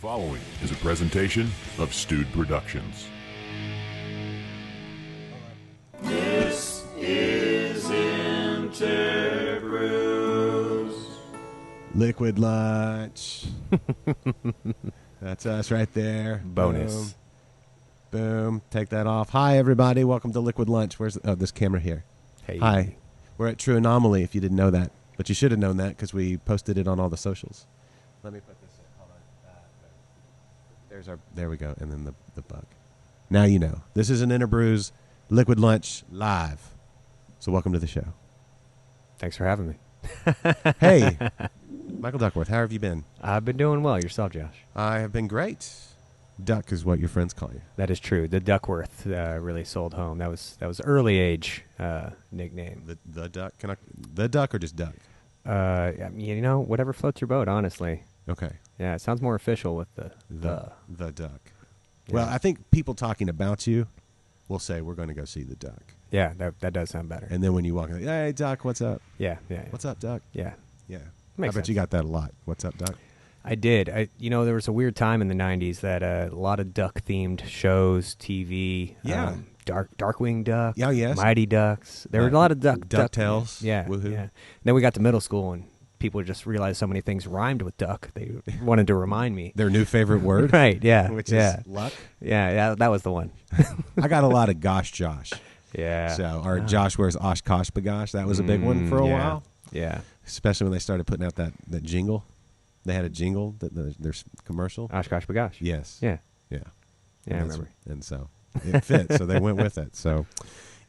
following is a presentation of Stewed Productions. This is InterBrews. Liquid lunch. That's us right there. Bonus. Boom. Take that off. Hi, everybody. Welcome to Liquid Lunch. Where's this camera here? Hey. Hi. We're at True Anomaly, if you didn't know that. But you should have known that because we posted it on all the socials. Let me put this in. Hold on. There we go. And then the bug. Now you know. This is an InterBrews Liquid Lunch live. So welcome to the show. Thanks for having me. Hey, Michael Duckworth, how have you been? I've been doing well. Yourself, Josh? I have been great. Duck is what your friends call you. That is true. The Duckworth really sold home. That was early age nickname. The duck? The duck or just duck? Whatever floats your boat, honestly. Okay. Yeah, it sounds more official with the duck. Yeah. Well, I think people talking about you will say, we're going to go see the duck. Yeah, that does sound better. And then when you walk in, hey, Duck, what's up? Yeah. What's up, Duck? Yeah. Yeah. Makes I bet sense. you got that a lot. What's up, Duck? I did. There was a weird time in the 90s that a lot of duck-themed shows, TV. Yeah. Darkwing Duck. Yeah, yes. Mighty Ducks. There were a lot of DuckTales. Yeah. Woohoo. Yeah. Then we got to middle school and people just realized so many things rhymed with duck. They wanted to remind me. Their new favorite word? Right, yeah. Which yeah. is luck? Yeah, that was the one. I got a lot of Gosh Josh. Yeah. Or Josh wears Oshkosh Bagosh. That was a big one for a while. Yeah. Especially when they started putting out that jingle. They had a jingle, their commercial. Oshkosh Bagosh. Yes. Yeah. Yeah. Yeah, I remember. And so it fit, so they went with it. So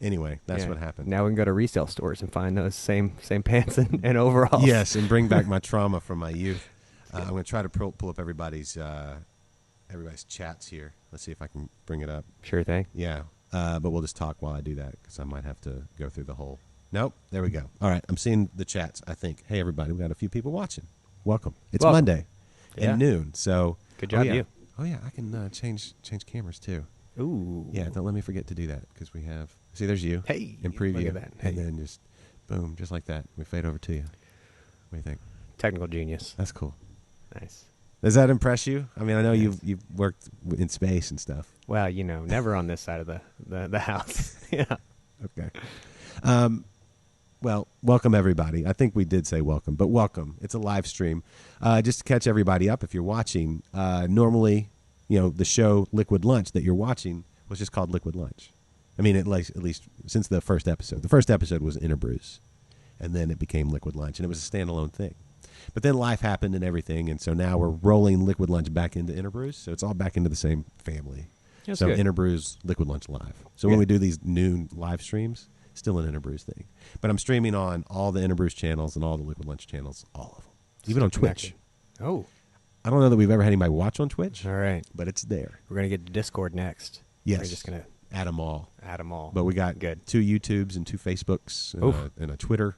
anyway, that's what happened. Now we can go to resale stores and find those same pants and overalls. Yes, and bring back my trauma from my youth. I'm going to try to pull up everybody's chats here. Let's see if I can bring it up. Sure thing. Yeah, but we'll just talk while I do that because I might have to go through the whole. Nope, there we go. All right, I'm seeing the chats, I think. Hey, everybody, we got a few people watching. Welcome. It's Monday at noon, so. Good job, you. Oh, yeah, I can change cameras, too. Ooh. Yeah, don't let me forget to do that because we have. See, there's you. Hey. In preview. Look at that. Hey. And then just, boom, just like that. We fade over to you. What do you think? Technical genius. That's cool. Nice. Does that impress you? I mean, I know you've worked in space and stuff. Well, never on this side of the house. Yeah. Okay. Well, welcome, everybody. I think we did say welcome, but welcome. It's a live stream. Just to catch everybody up, if you're watching, normally, the show Liquid Lunch that you're watching was just called Liquid Lunch. I mean, at least since the first episode. The first episode was InterBrews, and then it became Liquid Lunch, and it was a standalone thing. But then life happened and everything, and so now we're rolling Liquid Lunch back into InterBrews, so it's all back into the same family. That's so good. InterBrews, Liquid Lunch Live. So when we do these noon live streams, still an InterBrews thing. But I'm streaming on all the InterBrews channels and all the Liquid Lunch channels, all of them. Even on Twitch. Oh. I don't know that we've ever had anybody watch on Twitch. All right. But it's there. We're going to get to Discord next. Yes. We're just going to add them all. But we got good. 2 YouTubes and 2 Facebooks and a Twitter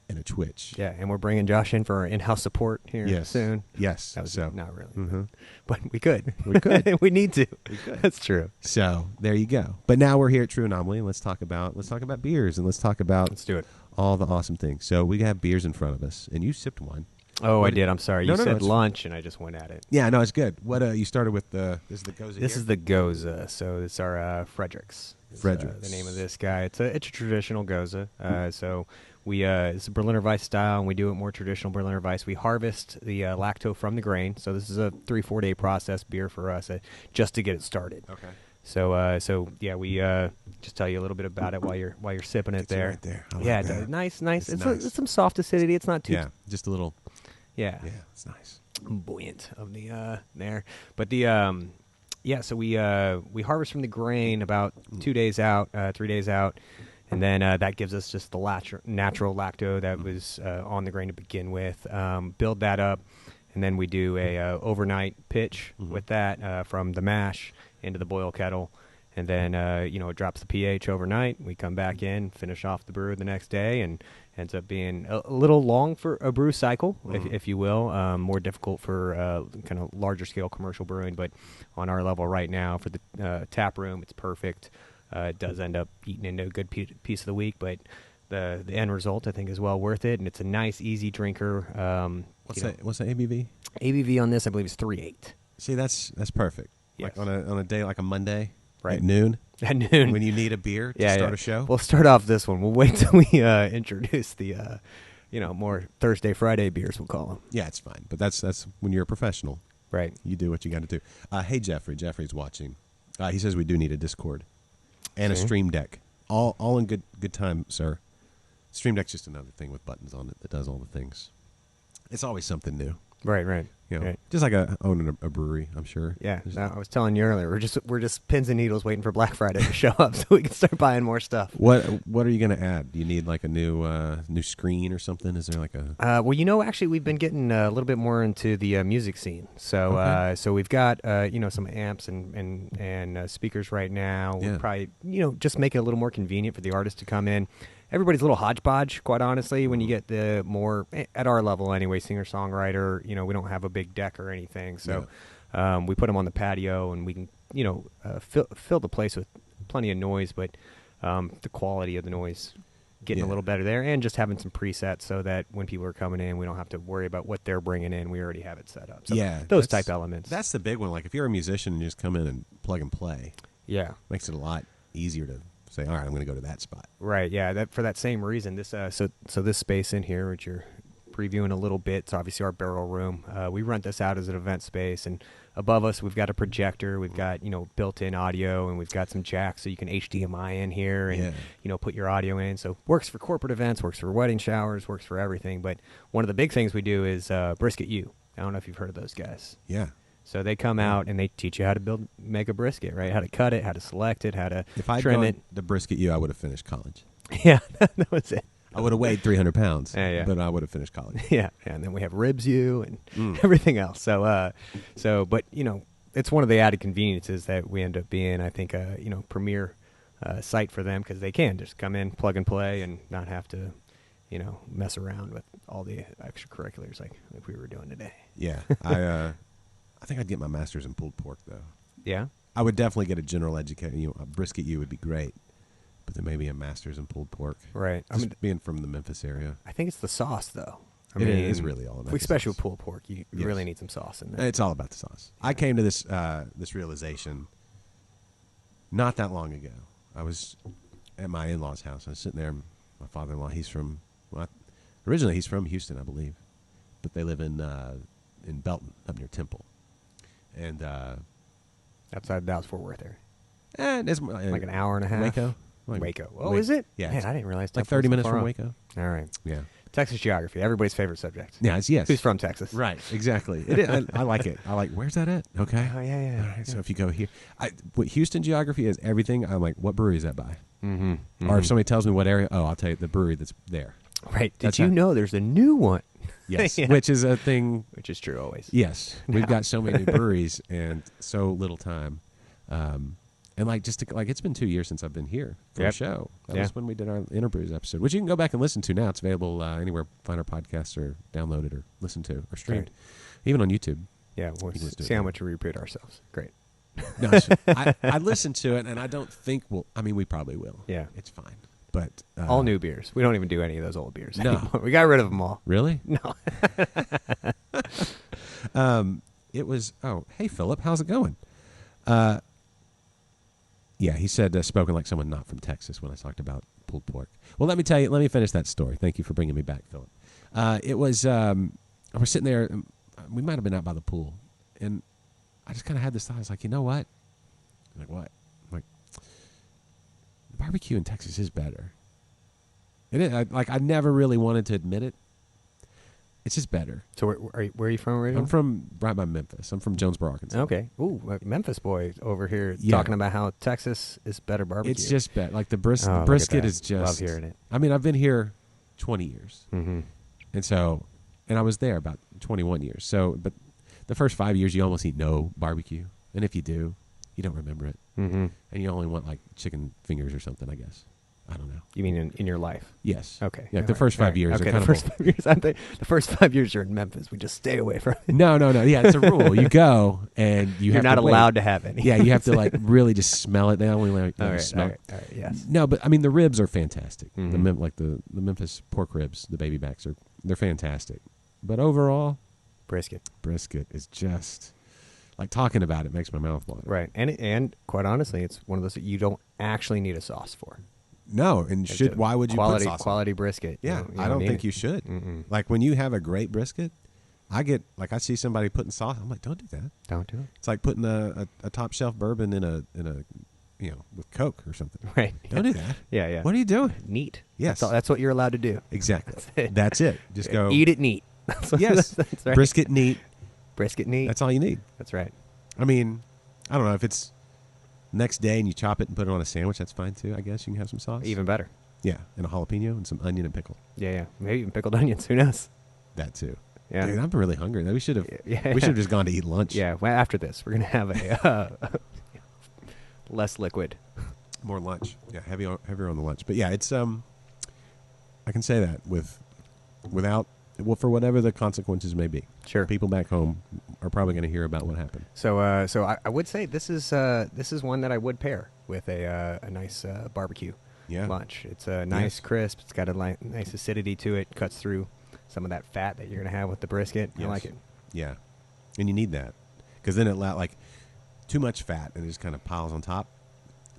and a Twitch. Yeah, and we're bringing Josh in for our in-house support here soon. Yes. That was so, not really. Mm-hmm. But we could. We could. We need to. We could. That's true. So there you go. But now we're here at True Anomaly, and let's talk about beers, and let's talk about Let's do it. all the awesome things. So we have beers in front of us, and you sipped one. Oh, I did. I'm sorry. You said it's- lunch, and I just went at it. Yeah, no, it's good. What you started with this is the Goza. This is the Goza. So it's our Fredericks. Fredericks. The name of this guy. It's a traditional Goza. So we it's a Berliner Weiss style, and we do it more traditional Berliner Weiss. We harvest the lacto from the grain. So this is a 3-4 day process beer for us just to get it started. Okay. So yeah, we just tell you a little bit about it while you're sipping it there. Right there. I like Yeah, that. nice. It's It's nice. some soft acidity. It's not too Yeah, just a little. yeah Yeah, it's nice. buoyant of the there. But the so we harvest from the grain about 2 days out, 3 days out, and then that gives us just the natural lacto that was on the grain to begin with. Build that up, and then we do a overnight pitch with that from the mash into the boil kettle, and then it drops the pH overnight. We come back in, finish off the brew the next day, and ends up being a little long for a brew cycle, if you will. More difficult for kind of larger scale commercial brewing, but on our level right now for the tap room, it's perfect. It does end up eating into a good piece of the week, but the end result I think is well worth it, and it's a nice, easy drinker. What's the ABV? ABV on this, I believe, is 3.8. See, that's perfect. Yes. Like on a day like a Monday, Right. at noon, At noon. when you need a beer to start a show. We'll start off this one. We'll wait till we introduce the, more Thursday, Friday beers, we'll call them. Yeah, it's fine. But that's when you're a professional. Right. You do what you got to do. Hey, Jeffrey. Jeffrey's watching. He says we do need a Discord and a Stream Deck. All in good time, sir. Stream Deck's just another thing with buttons on it that does all the things. It's always something new. Right. You know, Right. just like owning a brewery, I'm sure. Yeah, no, I was telling you earlier, we're just pins and needles waiting for Black Friday to show up so we can start buying more stuff. What are you going to add? Do you need like a new screen or something? Is there like a? Well, actually, we've been getting a little bit more into the music scene. So, so we've got some amps and speakers right now. Yeah. We'll probably just make it a little more convenient for the artist to come in. Everybody's a little hodgepodge, quite honestly, when you get the more, at our level anyway, singer-songwriter, we don't have a big deck or anything. So we put them on the patio, and we can, fill the place with plenty of noise, but the quality of the noise getting a little better there, and just having some presets so that when people are coming in, we don't have to worry about what they're bringing in. We already have it set up. So those type elements. That's the big one. Like if you're a musician and you just come in and plug and play, makes it a lot easier to say, all right, I'm going to go to that spot. Right, yeah. That for that same reason. This so this space in here, which you're previewing a little bit, it's obviously our barrel room. We rent this out as an event space, and above us we've got a projector, we've got built-in audio, and we've got some jacks so you can HDMI in here and put your audio in. So works for corporate events, works for wedding showers, works for everything. But one of the big things we do is Brisket U. I don't know if you've heard of those guys. Yeah. So they come out and they teach you how to make a brisket, right? How to cut it, how to select it, how to if I'd trim gone it. to Brisket U, I would have finished college. Yeah, that was it. I would have weighed 300 pounds, Yeah. but I would have finished college. Yeah, and then we have ribs you and everything else. So, but it's one of the added conveniences that we end up being, I think, premier site for them because they can just come in, plug and play, and not have to, mess around with all the extracurriculars like we were doing today. Yeah, I think I'd get my master's in pulled pork though. Yeah, I would definitely get a general education. A Brisket U would be great, but then maybe a master's in pulled pork. right. Just being from the Memphis area, I think it's the sauce though. it is really all about. Especially the sauce. with pulled pork, you really need some sauce in there. It's all about the sauce. I came to this realization not that long ago. I was at my in-laws' house. I was sitting there. My father-in-law, originally he's from Houston, I believe, but they live in Belton, up near Temple, and Outside Dallas-Fort Worth there. it's Like an hour and a half. Waco. Waco. Oh, is it? Yeah, Man, I didn't realize. like Temple was 30 so minutes far from up. Waco. All right. Yeah. Texas geography, everybody's favorite subject. Yeah, yes. Who's from Texas? Right, exactly. It is, I like it. I like, where's that at? Okay. Oh, yeah. All right, so if you go here, what Houston geography is everything. I'm like, what brewery is that by? Mm-hmm. Or if somebody tells me what area, I'll tell you the brewery that's there. Right. That's Did you how- know there's a new one? Yes, Yeah. which is a thing. Which is true always. Yes, we've got so many new breweries and so little time. And it's been 2 years since I've been here for a show. That was when we did our InterBrews episode, which you can go back and listen to now. It's available anywhere, find our podcast or download it or listen to or stream it, even on YouTube. Yeah, we'll You can just do see it how there. much we repeat ourselves. Great. No, I listened to it and I don't think we probably will. Yeah. It's fine. But All new beers. We don't even do any of those old beers No. anymore. We got rid of them all. Really? No. It was. Oh, hey Philip, how's it going? Yeah, he said spoken like someone not from Texas when I talked about pulled pork. Well, let me finish that story. Thank you for bringing me back, Philip. It was. I was sitting there. We might have been out by the pool, and I just kind of had this thought. I was like, you know what? I'm like what? I'm like, the barbecue in Texas is better. It is. I never really wanted to admit it. It's just better. So where are you from originally? I'm from right by Memphis. I'm from Jonesboro, Arkansas. Okay. Ooh, a Memphis boy over here Yeah. talking about how Texas is better barbecue. It's just better. Like the Oh, look at brisket that. is just. Love hearing it. I mean, I've been here 20 years, Mm-hmm. and I was there about 21 years. So, but the first 5 years, you almost eat no barbecue, and if you do, you don't remember it, Mm-hmm. and you only want like chicken fingers or something. I guess. I don't know. You mean in your life? Yes. Okay. Yeah, All the right. first All 5 right. years Okay, are kind the of. first 5 years. The first 5 years you're in Memphis. We just stay away from it. No. Yeah, it's a rule. You go and you You're have not to wait. allowed to have any. Yeah, you have to like really just smell it. They only let All you right. smell. All right. Yes. No, but I mean the ribs are fantastic. Mhm. The Memphis pork ribs, the baby backs they're fantastic. But overall, Brisket is just like talking about it makes my mouth water. Right. And quite honestly, it's one of those that you don't actually need a sauce for. No, and why would you put sauce on? Quality brisket? Yeah, you I don't think you should. Like when you have a great brisket, I see somebody putting sauce. I'm like, don't do that. Don't do it. It's like putting a top shelf bourbon in a with Coke or something. Right. Don't do that. Yeah. What are you doing? Neat. Yes. That's what you're allowed to do. Exactly. That's it. Just go eat it neat. Yes. That's right. Brisket neat. Brisket neat. That's all you need. That's right. I mean, I don't know if it's next day and you chop it and put it on a sandwich. That's fine too. I guess you can have some sauce. Even better. Yeah, and a jalapeno and some onion and pickle. Yeah. Maybe even pickled onions. Who knows? That too. Yeah. Dude, I'm really hungry. We should have. Yeah. We should have just gone to eat lunch. Yeah. Well, after this, we're gonna have a less liquid. More lunch. Yeah, heavier on the lunch. But yeah, it's I can say that without for whatever the consequences may be. Sure. People back home are probably going to hear about what happened. So I would say this is one that I would pair with a nice barbecue lunch. It's nice, crisp. It's got a nice acidity to it. Cuts through some of that fat that you're going to have with the brisket. Yes. I like it. Yeah, and you need that because then too much fat and it just kind of piles on top.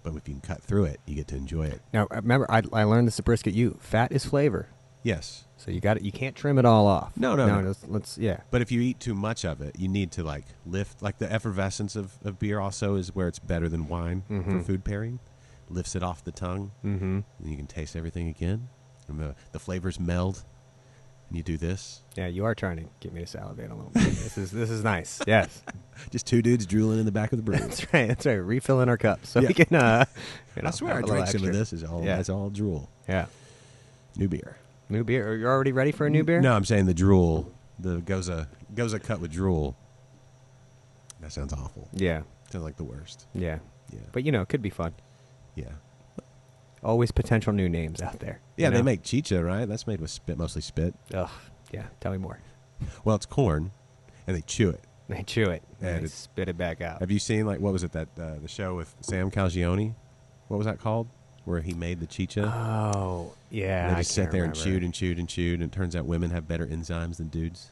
But if you can cut through it, you get to enjoy it. Now, remember, I learned this at brisket. Fat is flavor. Yes. So you got it. You can't trim it all off. No. Let's yeah. But if you eat too much of it, you need to lift. Like the effervescence of beer also is where it's better than wine for food pairing. Lifts it off the tongue, and you can taste everything again, and the flavors meld. And you do this. Yeah, you are trying to get me to salivate a little bit. This is nice. Yes. Just two dudes drooling in the back of the brew. That's right. Refilling our cups so we can. I swear, I drank some of this. It's all drool. Yeah. New beer. New beer. You're already ready for a new beer? No, I'm saying the drool. The goza cut with drool. That sounds awful. Yeah. Sounds like the worst. Yeah. Yeah. But it could be fun. Yeah. Always potential new names out there. Yeah, they make chicha, right? That's made with spit, mostly spit. Ugh. Yeah. Tell me more. Well, it's corn, and they chew it. They chew it And they spit it back out. Have you seen what was it that the show with Sam Calagione? What was that called? Where he made the chicha. Oh, yeah. And they just sat there remember. and chewed and chewed and chewed, and it turns out women have better enzymes than dudes.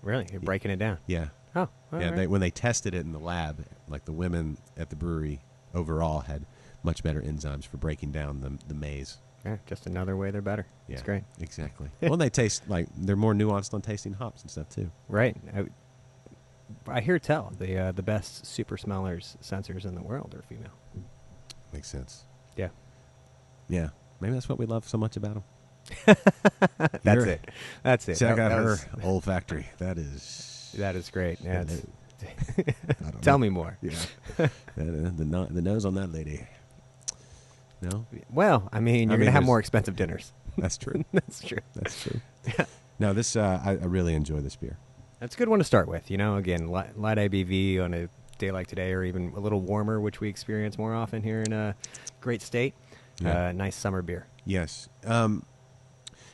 Really? You're breaking it down. Yeah. Oh, all yeah. right. When they tested it in the lab, the women at the brewery overall had much better enzymes for breaking down the maize. Yeah, just another way they're better. Yeah, It's great. Exactly. Well, they taste they're more nuanced on tasting hops and stuff too. Right. I hear tell the best super smellers sensors in the world are female. Makes sense. Yeah. Yeah. Maybe that's what we love so much about them. That's it. See, I got That her was- olfactory. That is. That is great. Yeah, it's- I don't Tell know. me more. Yeah. The nose on that lady. No, Well, I mean, you're going to have there's- more expensive dinners. that's true. That's true. That's true. Yeah. No, this I really enjoy this beer. That's a good one to start with. Again, light ABV on a day like today, or even a little warmer, which we experience more often here in a great state. Yeah. Nice summer beer. Yes.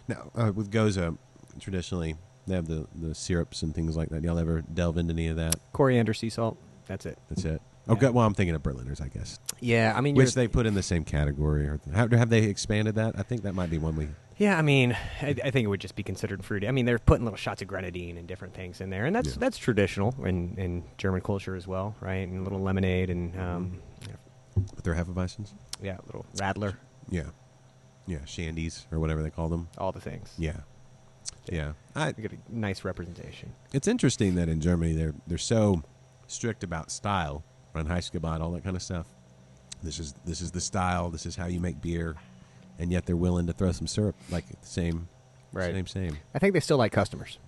Now with Goza, traditionally they have the syrups and things like that. Y'all ever delve into any of that? Coriander, sea salt. That's it. That's it. Yeah. Okay. Well, I'm thinking of Berliners, I guess. Yeah, I mean, Which they put in the same category. Or have they expanded that? I think that might be one we. Yeah, I mean, I think it would just be considered fruity. I mean, they're putting little shots of grenadine and different things in there, and that's traditional in German culture as well, right? And a little lemonade and With their Hefeweizens? a little radler, Yeah. Yeah, shandies or whatever they call them. all the things. Yeah. Yeah. You get a nice representation. It's interesting that in Germany they're so strict about style, Reinheitsgebot, all that kind of stuff. This is the style. This is how you make beer, and yet they're willing to throw some syrup, like the same, Right. same. I think they still like customers.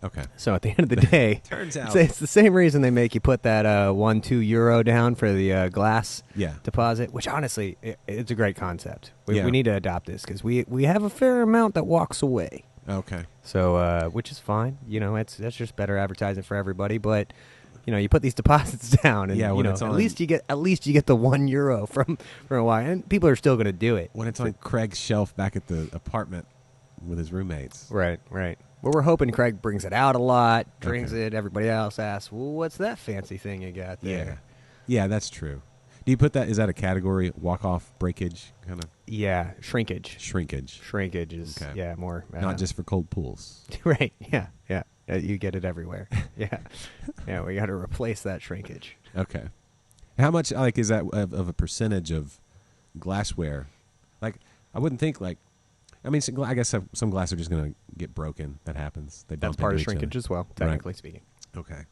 Okay. So at the end of the day, Turns out. it's the same reason they make you put that €1-2 down for the glass Yeah. deposit, which honestly, it's a great concept. We Yeah. need to adopt this because we have a fair amount that walks away. Okay. So, which is fine. That's just better advertising for everybody. But, you put these deposits down, and Yeah, when it's at on- least you get the €1 from a while, and people are still going to do it. When it's on Craig's shelf back at the apartment with his roommates. Right. Well, we're hoping Craig brings it out a lot, drinks Okay. it. Everybody else asks, "Well, what's that fancy thing you got there?" Yeah, that's true. Do you put that? Is that a category? Walk off, breakage, kind of Yeah, shrinkage. shrinkage, Shrinkage is Okay. more not just for cold pools. right. Yeah. You get it everywhere. Yeah. Yeah, we got to replace that shrinkage. Okay. How much like is that of a percentage of glassware? Like I wouldn't think like. I mean, I guess some glass are just going to get broken. That happens. They That's bump part of into each shrinkage other. as well, technically speaking. Okay.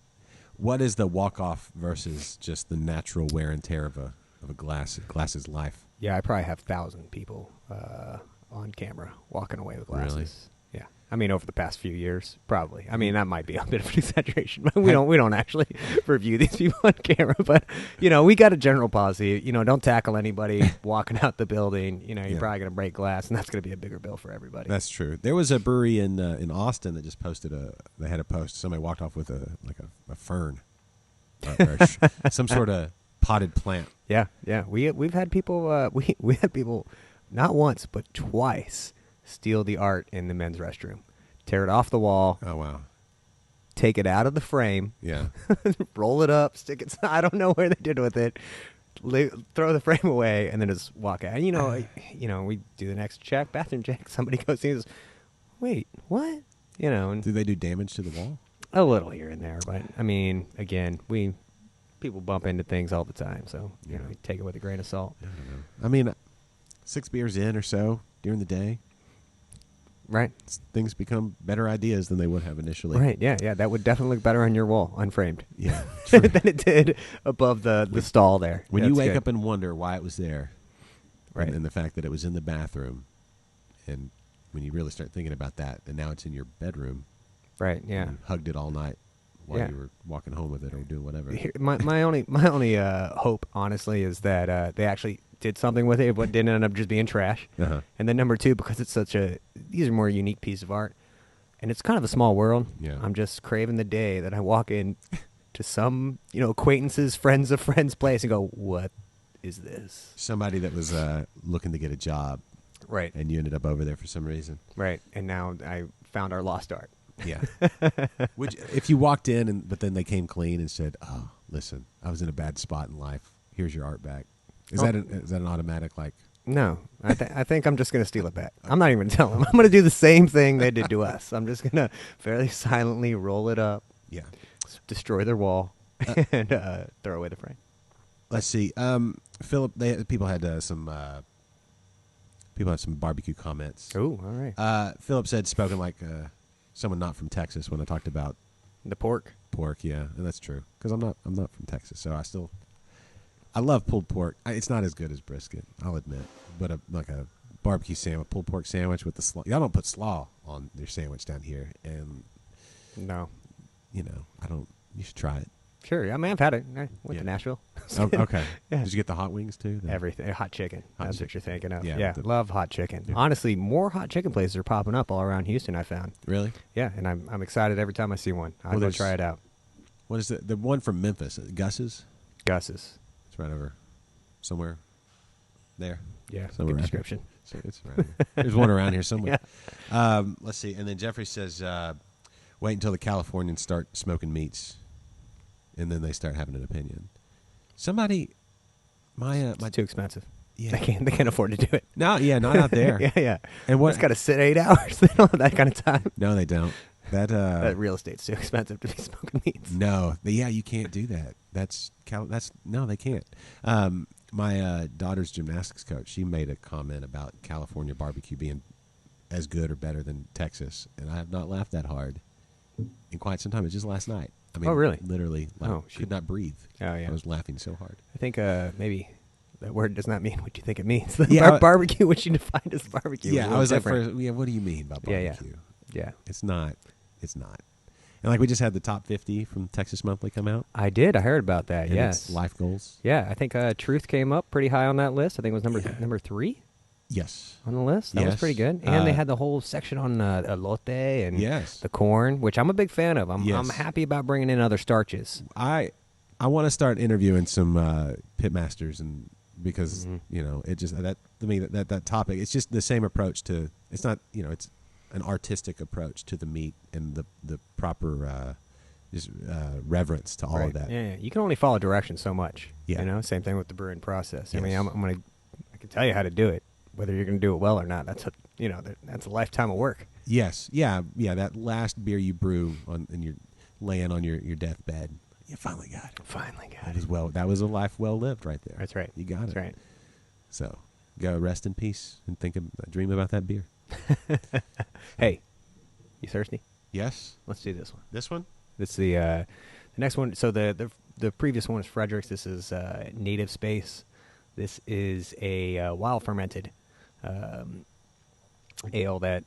What is the walk-off versus just the natural wear and tear of a glass's life? Yeah, I probably have 1,000 people on camera walking away with glasses. Really? Yeah, I mean over the past few years, probably. I mean that might be a bit of an exaggeration, but we don't actually review these people on camera. But we got a general policy. Don't tackle anybody walking out the building. You're probably gonna break glass, and that's gonna be a bigger bill for everybody. That's true. There was a brewery in Austin that just posted they had a post. Somebody walked off with a fern, or some sort of potted plant. Yeah. We've had people. We had people, not once but twice, steal the art in the men's restroom, tear it off the wall. Oh wow! Take it out of the frame. Yeah. Roll it up. Stick it. I don't know where they did with it. Throw the frame away and then just walk out. And, we do the next check, bathroom check. Somebody goes in and says, "Wait, what?" And Do they do damage to the wall? a little here and there, but I mean, again, people bump into things all the time, so we take it with a grain of salt. I don't know. I mean, 6 beers in or so during the day, Right. things become better ideas than they would have initially. Right. Yeah. That would definitely look better on your wall, unframed, Yeah. than it did above the stall there. When you That's wake good. up and wonder why it was there, Right. and the fact that it was in the bathroom, and when you really start thinking about that, and now it's in your bedroom, Right. Yeah. you hugged it all night while Yeah. you were walking home with it or doing whatever. My only hope, honestly, is that they actually did something with it, but didn't end up just being trash. Uh-huh. And then number two, because it's these are more unique pieces of art, and it's kind of a small world. Yeah. I'm just craving the day that I walk in to some acquaintances, friends of friends' place, and go, "What is this?" Somebody that was looking to get a job, Right. and you ended up over there for some reason. Right. And now I found our lost art. Yeah. If you walked in, but then they came clean and said, "Oh, listen, I was in a bad spot in life. Here's your art back." Is that an automatic like? No, I think I'm just going to steal it back. I'm not even going to tell them. I'm going to do the same thing they did to us. I'm just going to fairly silently roll it up, Yeah. destroy their wall, and throw away the frame. Let's see. Philip, people had some barbecue comments. Oh, all right. Philip said, "Spoken like someone not from Texas." When I talked about The pork. pork, yeah, and that's true because I'm not from Texas, so I love pulled pork. It's not as good as brisket, I'll admit, but like a barbecue sandwich, pulled pork sandwich with the slaw. Y'all don't put slaw on your sandwich down here, and No. I don't. You should try it. Sure. I mean, I've had it. I went Yeah. to Nashville. Oh, okay. Yeah. Did you get the hot wings too? Everything. Hot chicken. Hot That's chicken. what you're thinking of. Yeah, Yeah. with the- Love hot chicken. Yeah. Honestly, more hot chicken places are popping up all around Houston, I found. Really? Yeah, and I'm excited every time I see one. I'll go there's- try it out. What is the one from Memphis? Gus's? Gus's. It's right over somewhere there. Yeah, Somewhere good around here. description. So it's around here. There's one around here somewhere. Yeah. Let's see. And then Jeffrey says, wait until the Californians start smoking meats, and then they start having an opinion. Somebody, my It's too expensive. yeah. They can't afford to do it. No, yeah, not out there. Yeah. And what? It's got to sit 8 hours. They don't have that kind of time. No, they don't. That Real estate's too expensive to be smoking meats. no, yeah, you can't do that. That's no, they can't. My daughter's gymnastics coach, she made a comment about California barbecue being as good or better than Texas, and I have not laughed that hard in quite some time. It was just last night. I mean, Oh, really? Literally, Oh, could not breathe. Oh, yeah. I was laughing so hard. I think maybe that word does not mean what you think it means. The Yeah, barbecue, what you defined as barbecue. Yeah, is a I was little like, different. yeah, what do you mean by Yeah, barbecue? Yeah. It's not. It's not. And like we just had the top 50 from Texas Monthly come out. I did. I heard about that. And Yes. it's life goals. Yeah, I think Truth came up pretty high on that list. I think it was number 3 Yes. on the list. That was Yes. pretty good. And they Uh, had the whole section on elote and Yes. the corn, which I'm a big fan of. I'm Yes. happy about bringing in other starches. I want to start interviewing some pitmasters, and because it just that to me that topic, it's just the same approach to, it's not, it's an artistic approach to the meat and the proper reverence to all of that. Yeah, you can only follow directions so much. Yeah. Same thing with the brewing process. I Yes. mean, I can tell you how to do it. Whether you're going to do it well or not, that's a lifetime of work. Yes, yeah. That last beer you brew and you're laying on your deathbed, you finally got it. Finally got That it. that was a life well lived right there. That's right. You got That's it. right. So go rest in peace and dream about that beer. Hey, you thirsty? Yes. Let's do this one. This one. This is the next one. So the previous one was Frederick's. This is Native Space. This is a wild fermented ale that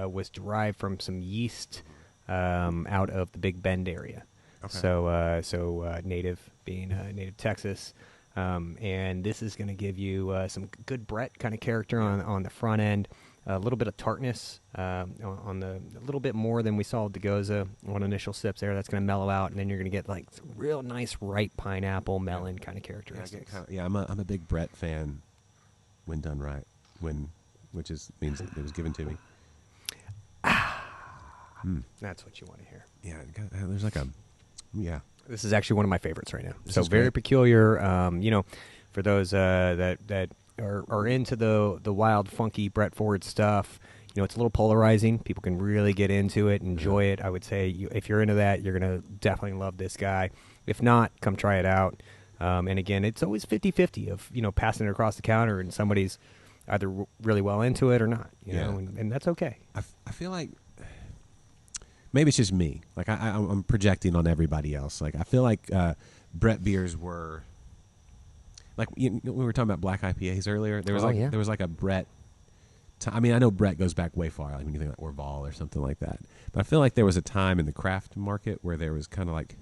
was derived from some yeast out of the Big Bend area. Okay. So native being native Texas, and this is going to give you some good Brett kind of character on the front end. A little bit of tartness on a little bit more than we saw with the Goza on initial sips there. That's going to mellow out, and then you're going to get like some real nice ripe pineapple melon kind of characteristics. I'm a big Brett fan when done right. Which means it was given to me. That's what you want to hear. Yeah, there's like a This is actually one of my favorites right now. This So is very great. peculiar. For those that are into the wild, funky Brett Ford stuff. It's a little polarizing. People can really get into it, enjoy it. I would say if you're into that, you're going to definitely love this guy. If not, come try it out. And again, it's always 50-50 of, passing it across the counter and somebody's either really well into it or not, you know, and that's okay. I feel like maybe it's just me. Like I'm projecting on everybody else. Like I feel like Brett beers were like we were talking about black IPAs earlier. There was there was like a Brett. I mean, I know Brett goes back way far. Like when you think like Orval or something like that. But I feel like there was a time in the craft market where there was kind of like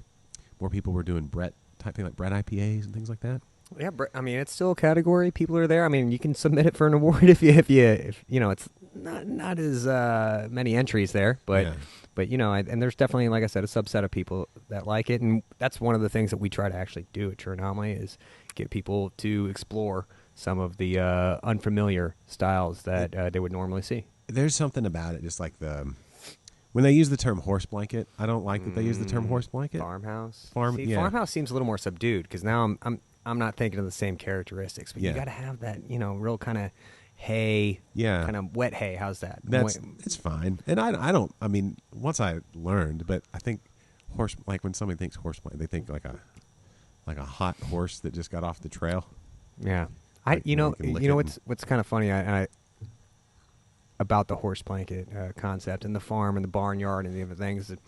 more people were doing Brett type thing, like Brett IPAs and things like that. Yeah, I mean, it's still a category. People are there. I mean, you can submit it for an award if it's not as many entries there, but and there's definitely, like I said, a subset of people that like it, and that's one of the things that we try to actually do at True Anomaly is get people to explore some of the unfamiliar styles that they would normally see. There's something about it, just like when they use the term horse blanket. I don't like that they use the term horse blanket. Farmhouse. Yeah. Farmhouse seems a little more subdued because now I'm not thinking of the same characteristics, but you got to have that, real kind of hay, kind of wet hay. How's that? It's fine. And I don't. I mean, once I learned, but I think horse, like when somebody thinks horse blanket, they think like a hot horse that just got off the trail. Yeah. Like, What's kind of funny about the horse blanket concept and the farm and the barnyard and the other things that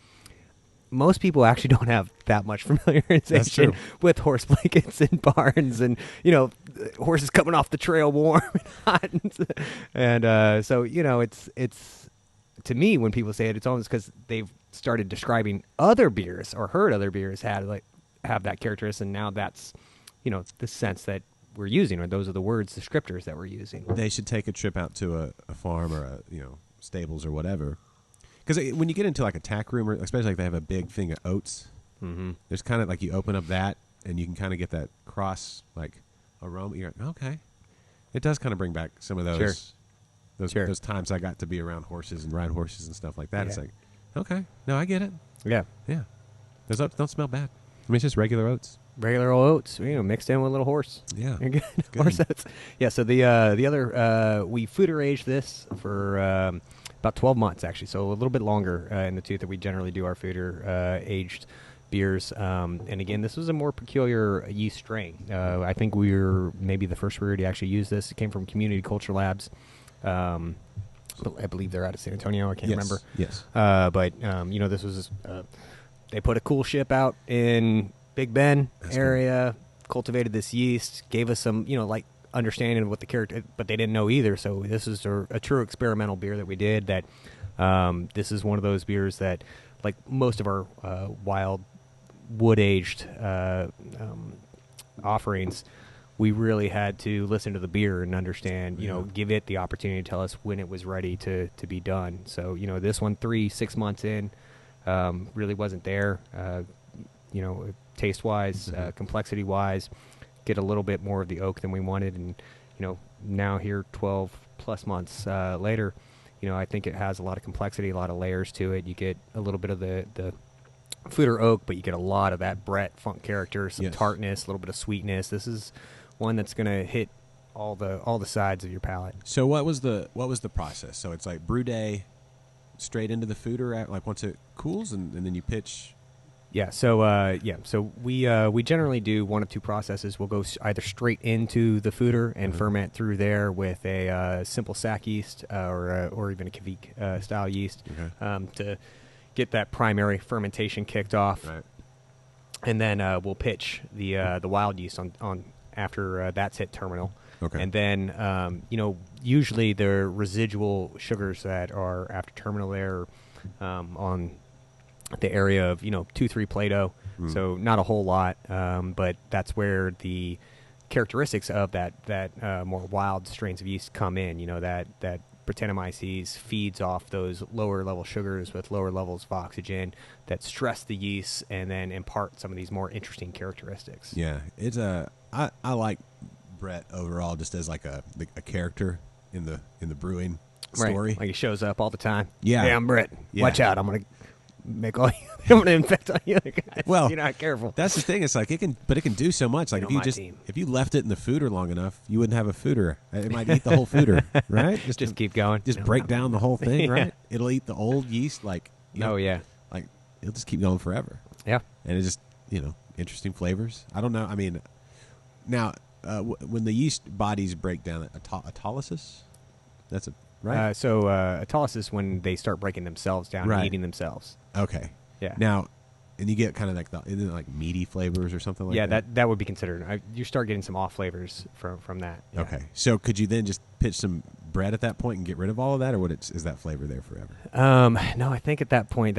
most people actually don't have that much familiarization with horse blankets and barns and horses coming off the trail warm and hot and so it's to me when people say it, it's almost because they've started describing other beers or heard other beers have that characteristic, and now that's the sense that we're using, or those are the words, descriptors that we're using. They should take a trip out to a farm or stables or whatever. Because when you get into like a tack room, or especially like they have a big thing of oats, there's kind of like you open up that and you can kind of get that cross like aroma. You're like, okay, it does kind of bring back some of those times I got to be around horses and ride horses and stuff like that. Yeah. It's like, okay, no, I get it. Yeah. Those oats don't smell bad. I mean, it's just regular oats. Regular old oats, mixed in with a little horse. Yeah, you're good. Horse oats. Yeah. So the other we foeder aged this for about 12 months actually, so a little bit longer in the tooth that we generally do our foeder aged beers. And again, this was a more peculiar yeast strain. I think we were maybe the first brewery to actually use this. It came from Community Culture Labs. I believe they're out of San Antonio. I can't remember. Yes. But this was they put a cool ship out in Big Bend area, cultivated this yeast, gave us some, like understanding of what the character, but they didn't know either. So this is a true experimental beer that we did. That this is one of those beers that, like most of our wild wood aged offerings, we really had to listen to the beer and understand, give it the opportunity to tell us when it was ready to be done. So this one 6 months in really wasn't there. Taste-wise, complexity-wise, get a little bit more of the oak than we wanted. And, now here 12-plus months later, I think it has a lot of complexity, a lot of layers to it. You get a little bit of the foeder oak, but you get a lot of that Brett funk character, some tartness, a little bit of sweetness. This is one that's going to hit all the sides of your palate. So what was the process? So it's like brew day, straight into the foeder at, like once it cools, and then you pitch? Yeah. So we generally do one of two processes. We'll go either straight into the foeder and ferment through there with a simple sack yeast or even a Kvik style yeast to get that primary fermentation kicked off. Right. And then we'll pitch the wild yeast on after that's hit terminal. Okay. And then usually the residual sugars that are after terminal there on the area of 2-3 Plato, so not a whole lot, but that's where the characteristics of that more wild strains of yeast come in. That Brettanomyces feeds off those lower level sugars with lower levels of oxygen that stress the yeast and then impart some of these more interesting characteristics. Yeah, it's I like Brett overall just as like a character in the brewing story. Right. Like he shows up all the time. Yeah. Hey, I'm Brett. Yeah. Watch out! I'm gonna make all you. I'm gonna infect all you other guys. Well, you're not careful. That's the thing. It's like it can do so much. Like if you left it in the foeder long enough, you wouldn't have a foeder. It might eat the whole foeder, right? Just keep going. Just break down the whole thing, right? It'll eat the old yeast, like yeah, like it'll just keep going forever. Yeah, and it just interesting flavors. I don't know. I mean, now when the yeast bodies break down, autolysis. That's a right. So autolysis when they start breaking themselves down and eating themselves. Okay. Yeah. Now, and you get kind of isn't it like meaty flavors or something like that? Yeah, that would be considered. You start getting some off flavors from that. Yeah. Okay. So could you then just pitch some bread at that point and get rid of all of that, or is that flavor there forever? No, I think at that point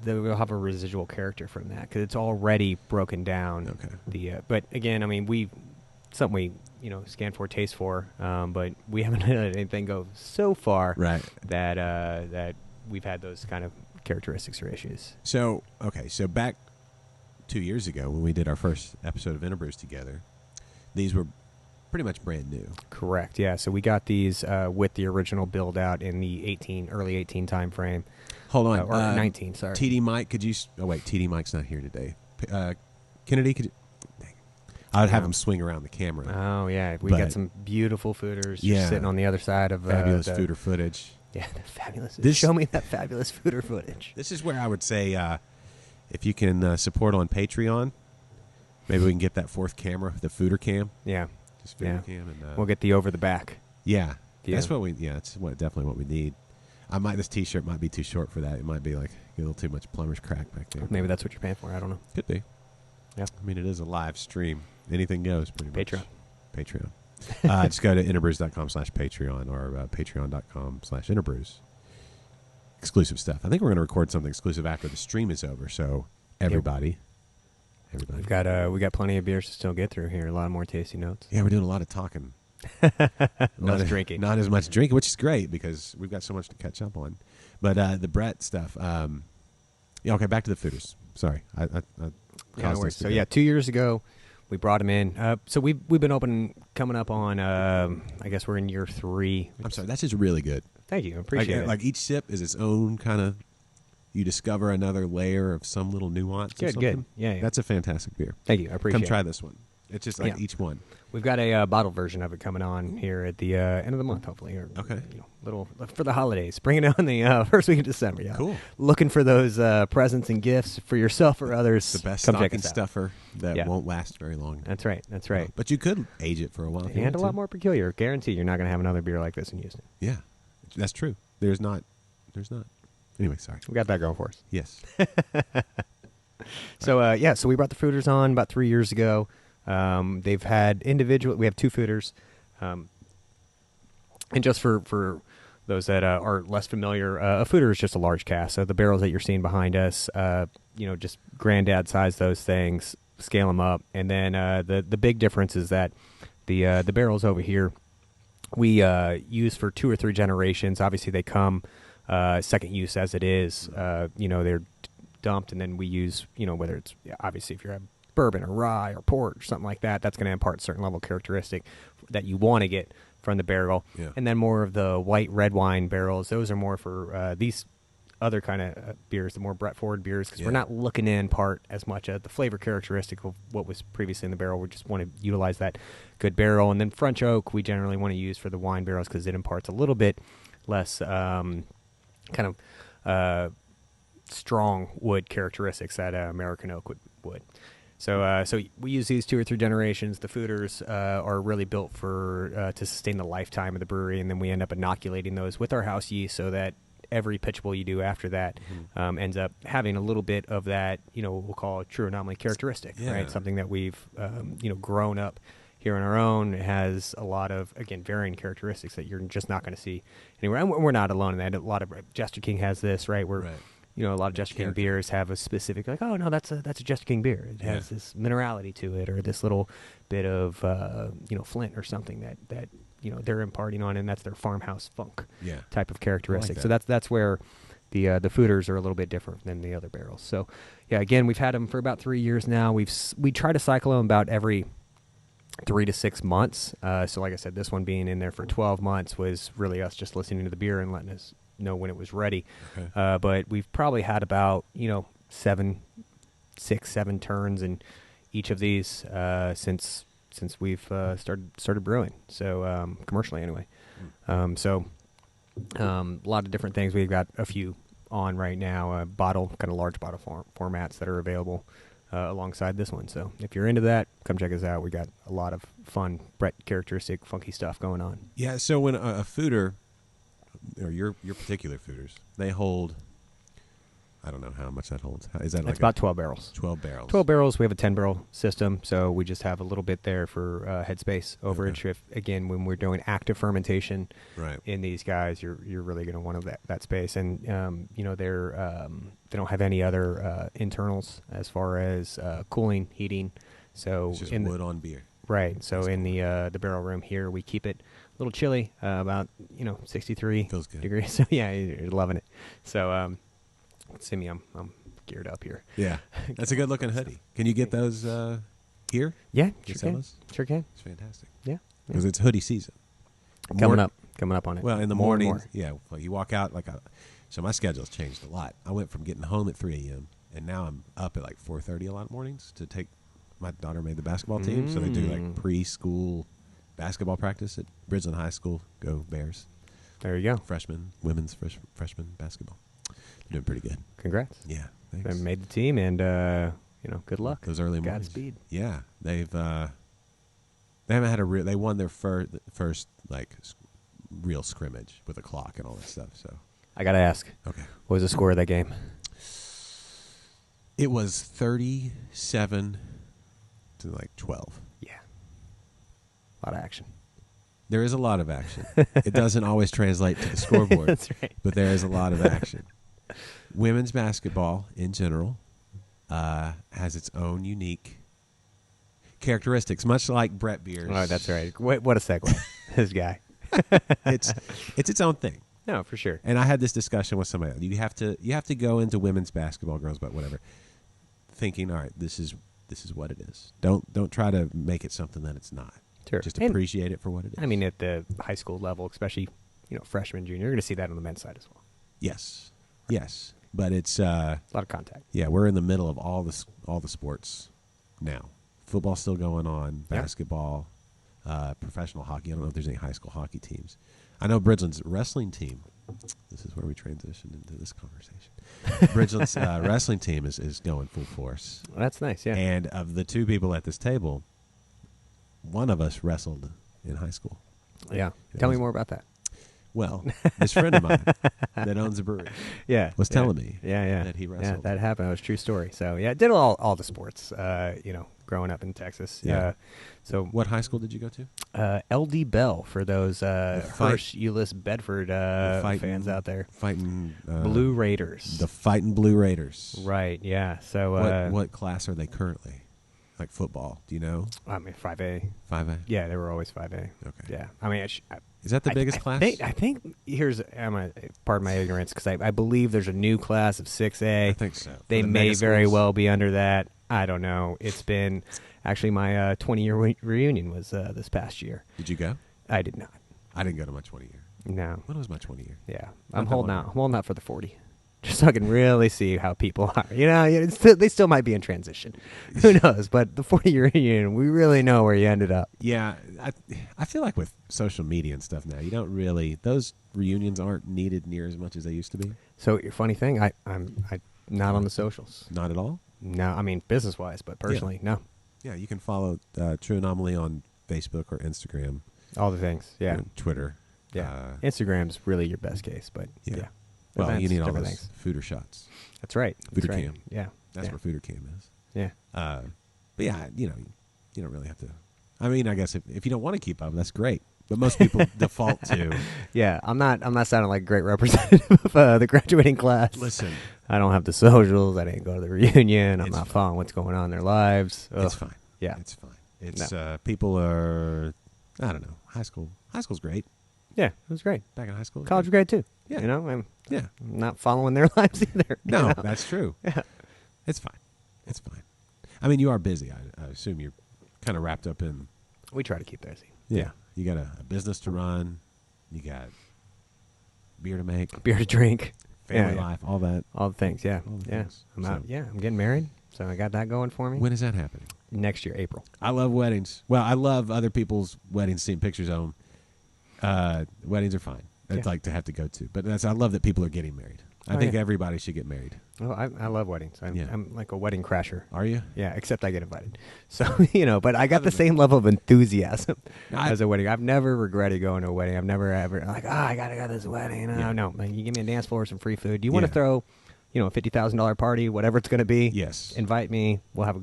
we'll have a residual character from that because it's already broken down. Okay. But again, I mean something we scan for, taste for, but we haven't had anything go so far that we've had those kind of characteristics or issues. So back 2 years ago when we did our first episode of InterBrews together, these were pretty much brand new. Correct. Yeah. So we got these with the original build out in the early 18 time frame. Hold on, or 19. Sorry. TD Mike, could you? Oh wait, TD Mike's not here today. Kennedy, could you? I'd have him swing around the camera. Oh yeah, we got some beautiful fooders just sitting on the other side of fabulous fooder footage. Yeah, fabulous. Show me that fabulous fooder footage. This is where I would say, if you can support on Patreon, maybe we can get that fourth camera, the fooder cam. Yeah, just fooder cam, and we'll get the over the back. Yeah, that's what we. Yeah, that's definitely what we need. This T-shirt might be too short for that. It might be like a little too much plumber's crack back there. Maybe that's what you're paying for. I don't know. Could be. Yeah. I mean, it is a live stream. Anything goes, pretty much. Patreon. Just go to interbrews.com/Patreon or patreon.com/interbrews. Exclusive stuff. I think we're going to record something exclusive after the stream is over. So everybody. We got plenty of beers to still get through here. A lot more tasty notes. Yeah, we're doing a lot of talking. Not drinking. Not as much drinking, which is great because we've got so much to catch up on. But the Brett stuff. Okay, back to the fooders. Sorry. So 2 years ago, we brought him in. So we've been coming up on, I guess we're in year 3. I'm sorry, that's just really good. Thank you. I appreciate it. Like each sip is its own kind of, you discover another layer of some little nuance or something. Good. Yeah. That's a fantastic beer. Thank you. I appreciate it. Come try this one. It's just like each one. We've got a bottle version of it coming on here at the end of the month, hopefully. Or, okay. Little for the holidays. Bring it on the first week of December. Yeah. Cool. Looking for those presents and gifts for yourself or others. The best Come stocking stuffer that won't last very long. That's right. But you could age it for a while. And a lot more peculiar. Guarantee you're not going to have another beer like this in Houston. Yeah, that's true. There's not. Anyway, sorry. We got that going for us. Yes. So so we brought the fooders on about 3 years ago. They've had we have 2 fooders. And just for those that are less familiar, a fooder is just a large cask. So the barrels that you're seeing behind us, just granddad size those things, scale them up. And then the big difference is that the barrels over here we use for 2 or 3 generations. Obviously, they come second use as it is. They're dumped, and then we use, whether it's obviously if you're having bourbon or rye or port or something like that, that's going to impart certain level characteristic that you want to get from the barrel. Yeah. And then more of the white red wine barrels, those are more for these other kind of beers, the more Brett forward beers, because we're not looking to impart as much of the flavor characteristic of what was previously in the barrel. We just want to utilize that good barrel. And then French oak we generally want to use for the wine barrels because it imparts a little bit less kind of strong wood characteristics that American oak would. So we use these 2 or 3 generations. The foeders are really built for to sustain the lifetime of the brewery, and then we end up inoculating those with our house yeast so that every pitchable you do after that ends up having a little bit of that, what we'll call a true anomaly characteristic, right? Something that we've, grown up here on our own. It has a lot of, again, varying characteristics that you're just not going to see anywhere. And we're not alone in that. A lot of Jester King has this, right? Where, a lot of Jester King beers have a specific, like, oh, no, that's a Jester King beer. It has this minerality to it, or this little bit of, flint or something that they're imparting on, and that's their farmhouse funk type of characteristic. So that's where the foeders are a little bit different than the other barrels. So, again, we've had them for about 3 years now. We try to cycle them about every 3 to 6 months. So like I said, this one being in there for 12 months was really us just listening to the beer and letting us know when it was ready. Okay. But we've probably had about, 7 turns in each of these since we've started brewing. So commercially anyway. A lot of different things. We've got a few on right now, kind of large bottle formats that are available alongside this one. So if you're into that, come check us out. We got a lot of fun, Bret characteristic, funky stuff going on. Yeah. So when a foeder, or your particular foeders, they hold, I don't know how much that holds. Is that It's about 12 barrels. 12 barrels. 12 barrels. We have a 10-barrel system, so we just have a little bit there for headspace overage. If, again, when we're doing active fermentation in these guys, you're really going to want that space. And they don't have any other internals as far as cooling, heating. So it's just wood on beer. Right. So in the barrel room here, we keep it a little chilly, about 63 Feels good. degrees. So yeah, you're loving it. So see me, I'm geared up here. Yeah, that's a good looking hoodie. Can you get those here? Yeah, Sure can. It's fantastic. Yeah, because it's hoodie season. Coming up on it. Well, in the morning, well, you walk out so my schedule's changed a lot. I went from getting home at 3 a.m. and now I'm up at like 4:30 a lot of mornings to take. My daughter made the basketball team, so they do like preschool basketball practice at Bridgeland High School. Go Bears! There you go. Women's freshman basketball. They're doing pretty good. Congrats. Yeah, thanks. They made the team, and good luck. Those early mornings. Godspeed. Yeah, they haven't had they won their first like real scrimmage with a clock and all that stuff. So I gotta ask. Okay, what was the score of that game? It was 37 to like 12. Yeah, a lot of action. There is a lot of action. It doesn't always translate to the scoreboard. That's right. But there is a lot of action. Women's basketball in general has its own unique characteristics, much like Bret beers. Oh, that's right. What a segue. This guy. It's its own thing. No, for sure. And I had this discussion with somebody. You have to go into women's basketball, girls, but whatever, thinking, all right, this is what it is. Don't try to make it something that it's not. Sure. Just appreciate it for what it is. I mean, at the high school level, especially, freshman, junior, you're going to see that on the men's side as well. Yes. Yes. But it's a lot of contact. Yeah, we're in the middle of all the sports now. Football's still going on, basketball, professional hockey. I don't know if there's any high school hockey teams. I know Bridgeland's wrestling team. This is where we transitioned into this conversation. Bridgeland's wrestling team is going full force. Well, that's nice, yeah. And of the two people at this table, one of us wrestled in high school. Yeah. Tell me more about that. Well, this friend of mine that owns a brewery was telling me that he wrestled. Yeah, that happened. It was a true story. So, yeah, I did all the sports, growing up in Texas. Yeah. So what high school did you go to? LD Bell, for those Hirsch, Euless, Bedford fans out there. Fighting Blue Raiders. The Fighting Blue Raiders. Right, yeah. So what class are they currently? Like football, do you know? I mean, 5A. 5A? Yeah, they were always 5A. Okay. Yeah. I mean, is that the biggest class? I think I'm going to pardon my ignorance, because I believe there's a new class of 6A. I think so. They may very well be under that. I don't know. It's been actually my 20-year reunion was this past year. Did you go? I did not. I didn't go to my 20-year. No. When was my 20-year? Yeah. I'm holding out for the 40. just so I can really see how people are. They still might be in transition. Who knows? But the 40-year reunion, we really know where you ended up. Yeah, I feel like with social media and stuff now, you don't really, those reunions aren't needed near as much as they used to be. So your funny thing, I'm not on the socials. Not at all? No, I mean business wise, but personally, no. Yeah, you can follow True Anomaly on Facebook or Instagram. All the things, yeah. And Twitter. Yeah. Instagram's really your best case, but yeah. Well, Events, you need all different those Fooder shots. That's right. Fooder That's right. cam. Yeah. That's yeah. where Fooder cam is. Yeah. But yeah, you don't really have to. I mean, I guess if you don't want to keep up, that's great. But most people default to. Yeah, I'm not sounding like a great representative of the graduating class. Listen, I don't have the socials. I didn't go to the reunion. I'm not following what's going on in their lives. Ugh. it's fine. Yeah, It's fine. It's people are. I don't know. High school's great. yeah, it was great. Back in high school, College was great too. Yeah. I'm Yeah. not following their lives either. No, that's true. Yeah. It's fine. It's fine. I mean, you are busy. I assume you're kind of wrapped up in. We try to keep busy. Yeah. You got a business to run. You got beer to make, Beer to drink, family yeah. life, all that. all the things. Yeah, All the yeah. things. I'm So- out. Yeah, I'm getting married, so I got that going for me. When is that happening? Next year, April. I love weddings. Well, I love other people's weddings, seeing pictures of them. Weddings are fine. I'd Yeah. like to have to go to. But I love that people are getting married. I Oh, think yeah. everybody should get married. Oh, I love weddings. Yeah. I'm like a wedding crasher. Are you? Yeah, except I get invited. So, but I got the same level of enthusiasm as a wedding. I've never regretted going to a wedding. I've never ever like, I got to go to this wedding. Yeah. No, like, you give me a dance floor, some free food. Do you want to Yeah. throw, a $50,000 party, whatever it's going to be? Yes. Invite me. We'll have a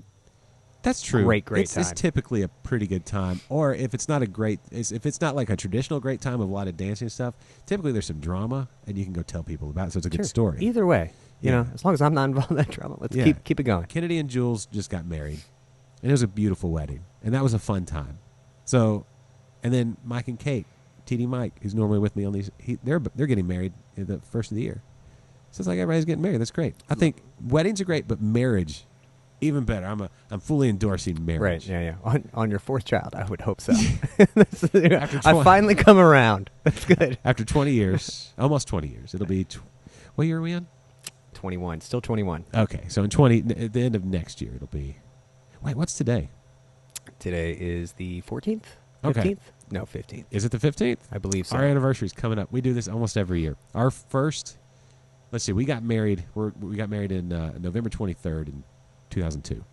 That's true. Great it's time. typically a pretty good time. Or if it's not if it's not like a traditional great time of a lot of dancing and stuff, typically there's some drama and you can go tell people about it. So it's a good story. Either way, Yeah. as long as I'm not involved in that drama, let's Yeah. keep it going. Kennedy and Jules just got married, and it was a beautiful wedding, and that was a fun time. So, and then Mike and Kate, TD Mike, who's normally with me on these, they're getting married in the first of the year. So it's like everybody's getting married. That's great. I think weddings are great, but marriage, even better. I'm fully endorsing marriage. Right, yeah. On your fourth child, I would hope so. After I've finally come around. That's good. After 20 years, almost 20 years, it'll be. What year are we in? 21, still 21. Okay, so at the end of next year, it'll be. Wait, what's today? Today is the 14th? 15th? Okay. No, 15th. Is it the 15th? I believe so. Our anniversary is coming up. We do this almost every year. Our first, let's see, we got married. We got married in November 23rd in 2002.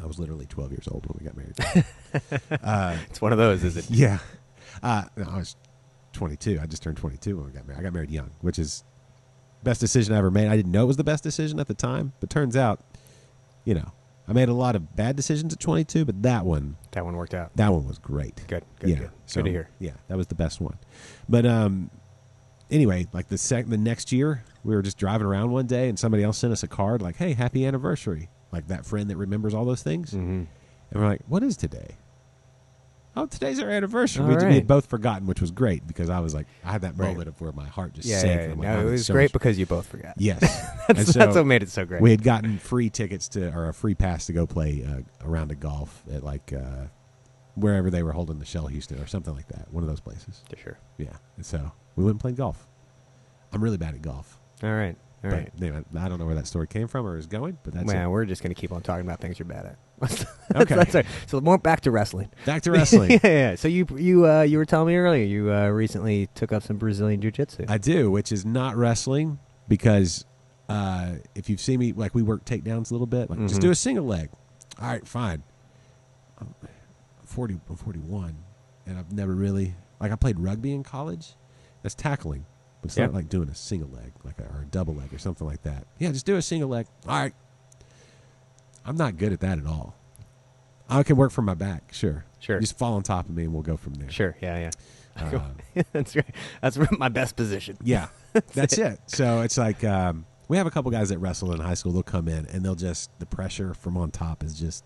I was literally 12 years old when we got married. It's one of those, is it? Yeah. No, I was 22. I just turned 22 when we got married. I got married young, which is best decision I ever made. I didn't know it was the best decision at the time, but turns out, I made a lot of bad decisions at 22, but that one worked out. That one was great. Good, Yeah. good. So, Good to hear. Yeah, that was the best one. But anyway, like the next year, we were just driving around one day, and somebody else sent us a card like, "Hey, happy anniversary!" Like that friend that remembers all those things. Mm-hmm. And we're like, "What is today?" Oh, today's our anniversary. All We right. had both forgotten, which was great because I was like, I had that Right. moment of where my heart just Yeah, sank. yeah, and I'm yeah. like, No, oh, it there's was so great much- because you both forgot. Yes, That's what made it so great. We had gotten free tickets or a free pass to go play a round of golf at like wherever they were holding the Shell Houston or something like that. One of those places. For sure. Yeah. And so we went and played golf. I'm really bad at golf. All right. All right. But anyway, I don't know where that story came from or is going, but that's Man, it. we're just going to keep on talking about things you're bad at. Okay. That's right. So more back to wrestling. Back to wrestling. yeah. So you were telling me earlier you recently took up some Brazilian Jiu Jitsu. I do, which is not wrestling because if you've seen me, like we work takedowns a little bit, like just do a single leg. All right, fine. I'm 41, and I've never really, like I played rugby in college. That's tackling. But it's not like doing a single leg or a double leg or something like that. Yeah, just do a single leg. All right. I'm not good at that at all. I can work from my back, sure. Sure. Just fall on top of me and we'll go from there. Sure. Yeah. That's right. That's my best position. Yeah, that's it. So it's like we have a couple guys that wrestle in high school. They'll come in and they'll just, the pressure from on top is just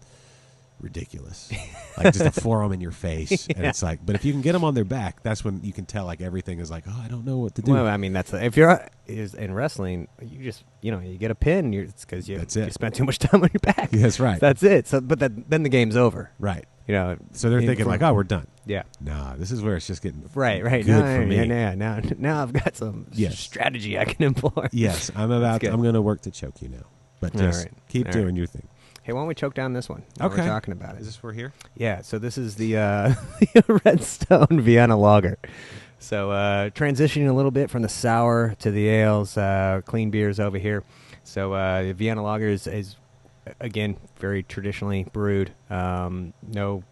ridiculous. Like just a forearm in your face. And it's like, but if you can get them on their back, that's when you can tell like everything is like, oh, I don't know what to do. Well, I mean, if you're in wrestling, you just, you get a pin. It's because you spent too much time on your back. Yeah, that's right. That's it. So, but then the game's over. Right. So they're thinking like, oh, we're done. Yeah. Nah, this is where it's just getting Right. good No, for me. Yeah, now I've got some Yes. strategy I can employ. Yes, I'm good. going to work to choke you now. But All just right. keep All doing right. your thing. Hey, why don't we choke down this one? While Okay. We're talking about it. Is this for here? Yeah, so this is the Redstone Vienna Lager. So transitioning a little bit from the sour to the ales, clean beers over here. So the Vienna Lager is, again, very traditionally brewed. No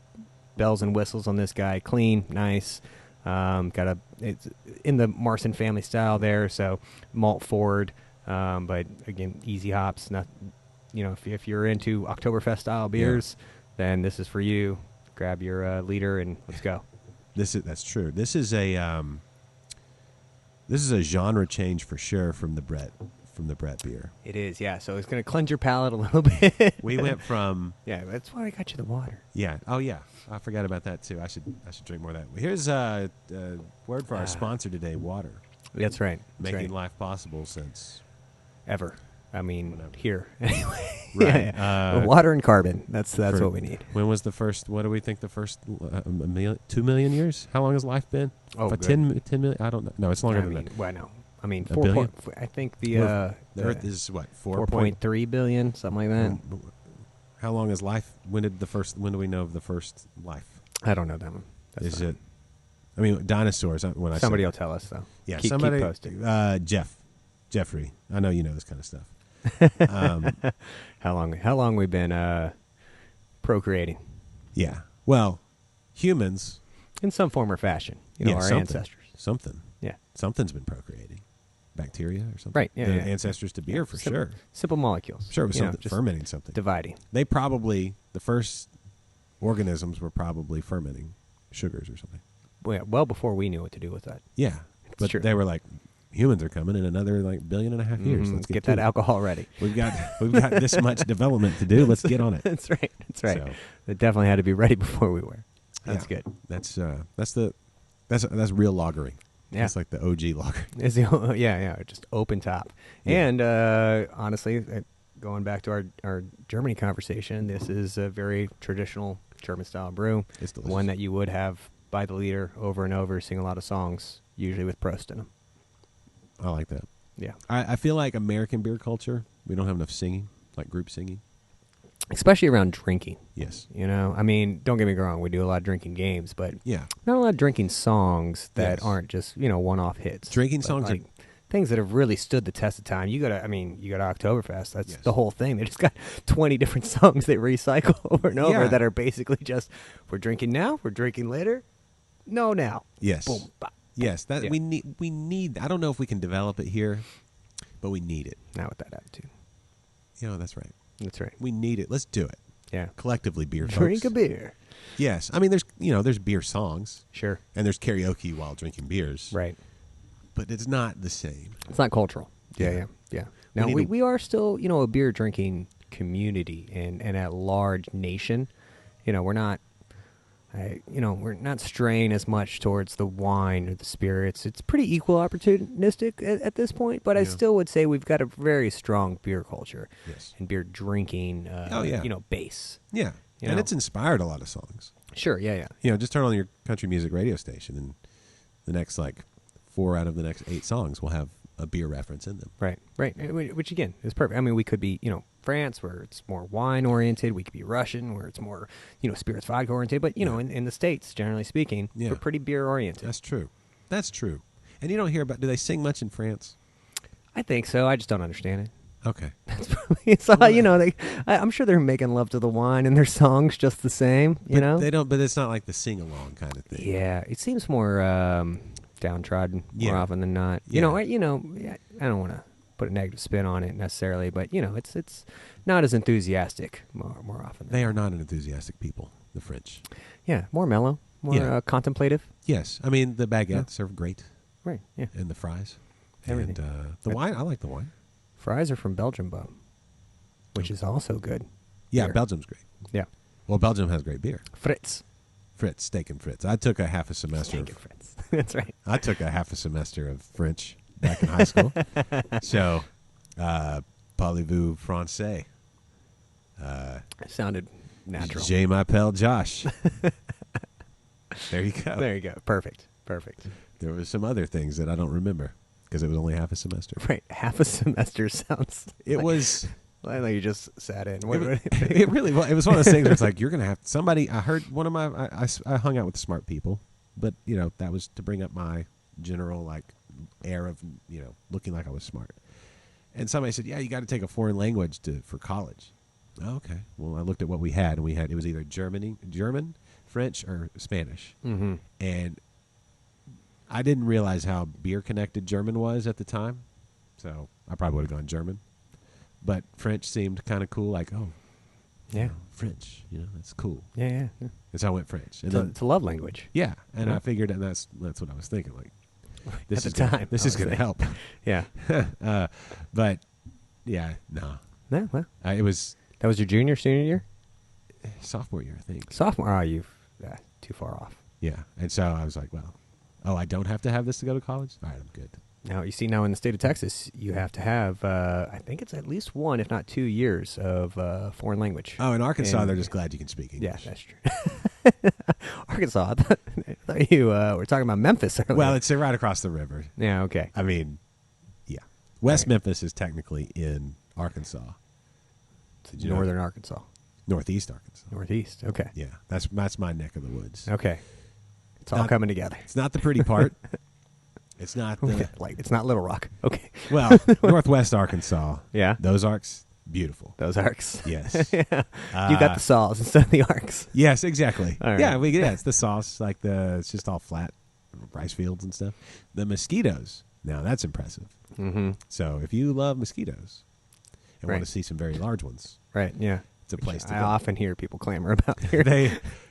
bells and whistles on this guy. Clean, nice. It's in the Marson family style there, so malt forward, but again, easy hops. Not, if you're into Oktoberfest style beers, then this is for you. Grab your liter and let's go. That's true. This is a genre change for sure from the Bret beer. It is, yeah. So it's going to cleanse your palate a little bit. We went from yeah. That's why I got you the water. yeah. Oh yeah, I forgot about that too. I should drink more of that. Here's a word for our sponsor today: water. That's right. That's Making right. life possible since Ever. I mean, Whatever. here anyway. Right. Yeah. Water and carbon. That's for- what we need. When was the first? What do we think the first 2 million years? How long has life been? Oh, For good. 10 million? I don't know. No, it's longer I than mean, that. well, no. I mean, A billion? I think The Earth is what 4.3 billion, something like that. How long is life? When do we know of the first life? I don't know that one. That's Is fine. it? I mean, dinosaurs. When I Somebody say, will tell us though. yeah, keep somebody. posting. Jeffrey. I know you know this kind of stuff. How long we've been procreating Yeah. Well, humans. in some form or fashion. Yeah, Our something. ancestors. Something. Yeah. Something's been procreating. Bacteria or something. Right, yeah, The yeah. ancestors to beer for sure. Simple molecules. Sure, it was something just fermenting something. dividing. They probably the first organisms were probably fermenting sugars or something. Well before we knew what to do with that. Yeah, but true. they were like, humans are coming in another like 1.5 billion years. Mhm, Let's get to that it. alcohol ready. We've got this much development to do. Let's get on it. That's right. That's right. So- It definitely had to be ready before we were. That's Yeah. good. That's real lagering. Yeah. That's like the OG lager. Is the just open top. Yeah. And honestly, going back to our Germany conversation, this is a very traditional German style brew. It's delicious. One that you would have by the liter over and over, sing a lot of songs, usually with Prost in them. I like that. Yeah. I feel like American beer culture, we don't have enough singing, like group singing. Especially around drinking. Yes. I mean, don't get me wrong, we do a lot of drinking games, but Yeah. not a lot of drinking songs that Yes. aren't just, one-off hits. Drinking But, songs are- like, things that have really stood the test of time. You got Oktoberfest. That's Yes. the whole thing. They just got 20 different songs they recycle over and over Yeah. that are basically just, we're drinking now, we're drinking later, no now. Yes. Boom, bop. Yes. That Yeah. we need. I don't know if we can develop it here, but we need it. Not with that attitude. That's right. That's right. We need it. Let's do it Yeah. collectively. Beer Drink folks. a beer. Yes. I mean, there's beer songs Sure. and there's karaoke while drinking beers. Right. But it's not the same. It's not cultural. Yeah. Yeah. Now, need we, to- we are still, a beer drinking community and a large nation. We're not, we're not straying as much towards the wine or the spirits. It's pretty equal opportunistic at this point, but I Yeah. still would say we've got a very strong beer culture Yes. and beer drinking, Oh, yeah. base. Yeah. You And know. it's inspired a lot of songs. Sure, yeah. Just turn on your country music radio station and the next 4 out of the next 8 songs will have a beer reference in them. Right. Which again is perfect. I mean, we could be, France where it's more wine oriented. We could be Russian where it's more, spirits vodka oriented. But in the States, generally speaking, Yeah. we're pretty beer oriented. That's true. And you don't hear do they sing much in France? I think so. I just don't understand it. Okay. That's probably so. I'm sure they're making love to the wine in their songs just the same. They don't, but it's not like the sing along kind of thing. Yeah, it seems more downtrodden more Yeah. often than not. Yeah. I don't want to put a negative spin on it necessarily, but it's not as enthusiastic more often. They are not an enthusiastic people, the French. Yeah, more mellow, more Yeah. contemplative. Yes. I mean, the baguettes are great Right. Yeah. and the fries. Everything. And the wine, I like the wine. Fries are from Belgian, which is also good. Yeah, Beer. Belgium's great. Yeah. Well, Belgium has great beer. Fritz. Fritz, steak and Fritz. I took a half a semester. Thank you, Fritz. That's right. I took a half a semester of French back in high school. So, parlez-vous français? Sounded natural. Je m'appelle Josh. There you go. There you go. Perfect. There was some other things that I don't remember because it was only half a semester. Right. Half a semester sounds. It was. Like you just sat in. It really was. It was one of those things where it's like you're gonna have somebody. I heard one of my. I hung out with smart people, but that was to bring up my general like air of looking like I was smart. And somebody said, "Yeah, you got to take a foreign language for college." Oh, okay. Well, I looked at what we had, and it was either German, French, or Spanish. Mm-hmm. And I didn't realize how beer connected German was at the time, so I probably would have gone German. But French seemed kind of cool, like, oh, yeah, French, that's cool. Yeah. And so I went French. And It's a love language. Yeah, and Yeah. I figured, and that's what I was thinking, like, this At is the time, this is going to help. Yeah. But yeah, no, Yeah. Well, it was that was your senior year, sophomore year, I think. sophomore. Oh, you've too far off. Yeah, and so I was like, well, I don't have to have this to go to college. All right, I'm good. Now, you see, now in the state of Texas, you have to have, I think it's at least 1, if not 2 years of foreign language. Oh, in Arkansas, And- they're just glad you can speak English. Yeah, that's true. Arkansas. I thought you were talking about Memphis earlier. Well, it's right across the river. yeah, okay. I mean, yeah. West Right. Memphis is technically in Arkansas. Did you know Northern that? Arkansas. Northeast Arkansas. Northeast. Okay. Yeah, that's my neck of the woods. Okay. It's all Not- coming together. It's not the pretty part. It's not the Like, it's not Little Rock. Okay. well, Northwest Arkansas. Yeah. Those arcs, beautiful. Those arcs. Yes. Yeah. You got the saws instead of the arcs. Yes, exactly. All right. Yeah, it's the sauce, like it's just all flat rice fields and stuff. The mosquitoes. Now that's impressive. Mm-hmm. So if you love mosquitoes and Right. want to see some very large ones, Right, yeah. it's a place to I go. often hear people clamor about here.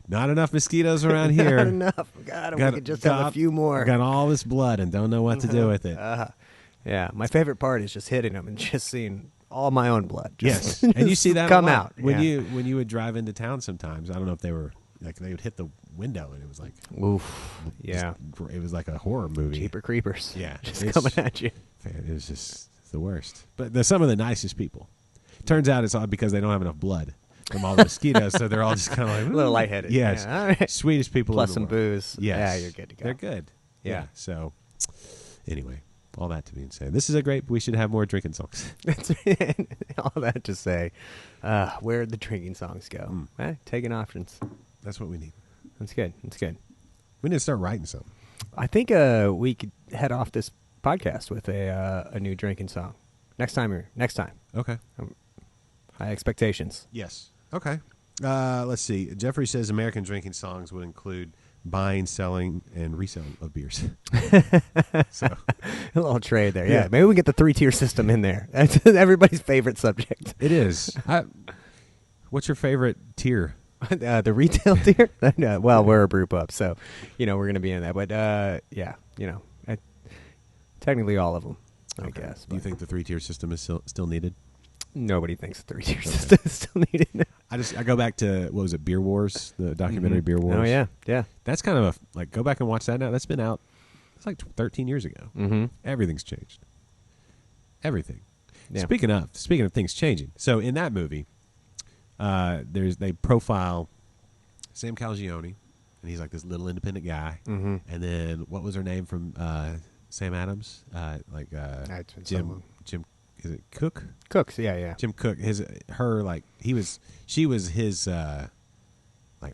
Not enough mosquitoes around here. Not enough. God, we could just have a few more. Got all this blood and don't know what to do with it. Yeah, my favorite part is just hitting them and just seeing all my own blood. Yes, Just, and you see that a come lot. out when yeah. you would drive into town. Sometimes I don't know if they were like they would hit the window and it was like Oof. Yeah. it was like a horror movie. Cheaper creepers. Yeah, Just it's- coming at you. Man, it was just the worst. But they're some of the nicest people. Turns out it's all because they don't have enough blood from all the mosquitoes, so they're all just kind of like A little lightheaded. Yes, Yeah, all right. sweetest people. Plus in the some world. booze. Yes, Yeah, you're good to go. They're good. Yeah. So anyway, all that to be said, this is a great. We should have more drinking songs. That's all that to say. Where'd the drinking songs go? Taking options. That's what we need. That's good. That's good. We need to start writing something. I think we could head off this podcast with a new drinking song next time. Okay. High expectations. Yes. Okay. Let's see. Jeffrey says American drinking songs would include buying, selling, and reselling of beers. So A little trade there. Yeah. Yeah. Maybe we get the 3-tier system in there. That's everybody's favorite subject. it is. What's your favorite tier? The retail tier? No, well, we're a brew pub, so we're going to be in that. But yeah, technically all of them, I guess. Do you but think the 3-tier system is still needed? nobody thinks the 3-tier system is still needed? I go back to what was it, Beer Wars, the documentary Beer Wars. Oh yeah, yeah. That's kind of go back and watch that now. That's been out. It's like 13 years ago. Mm-hmm. Everything's changed. Everything. Yeah. Speaking of things changing, so in that movie, they profile Sam Calagione, and he's like this little independent guy. Mm-hmm. And then what was her name from Sam Adams? It's been so Jim long. is it Cook? Cooks, yeah. Jim Cook. She was his like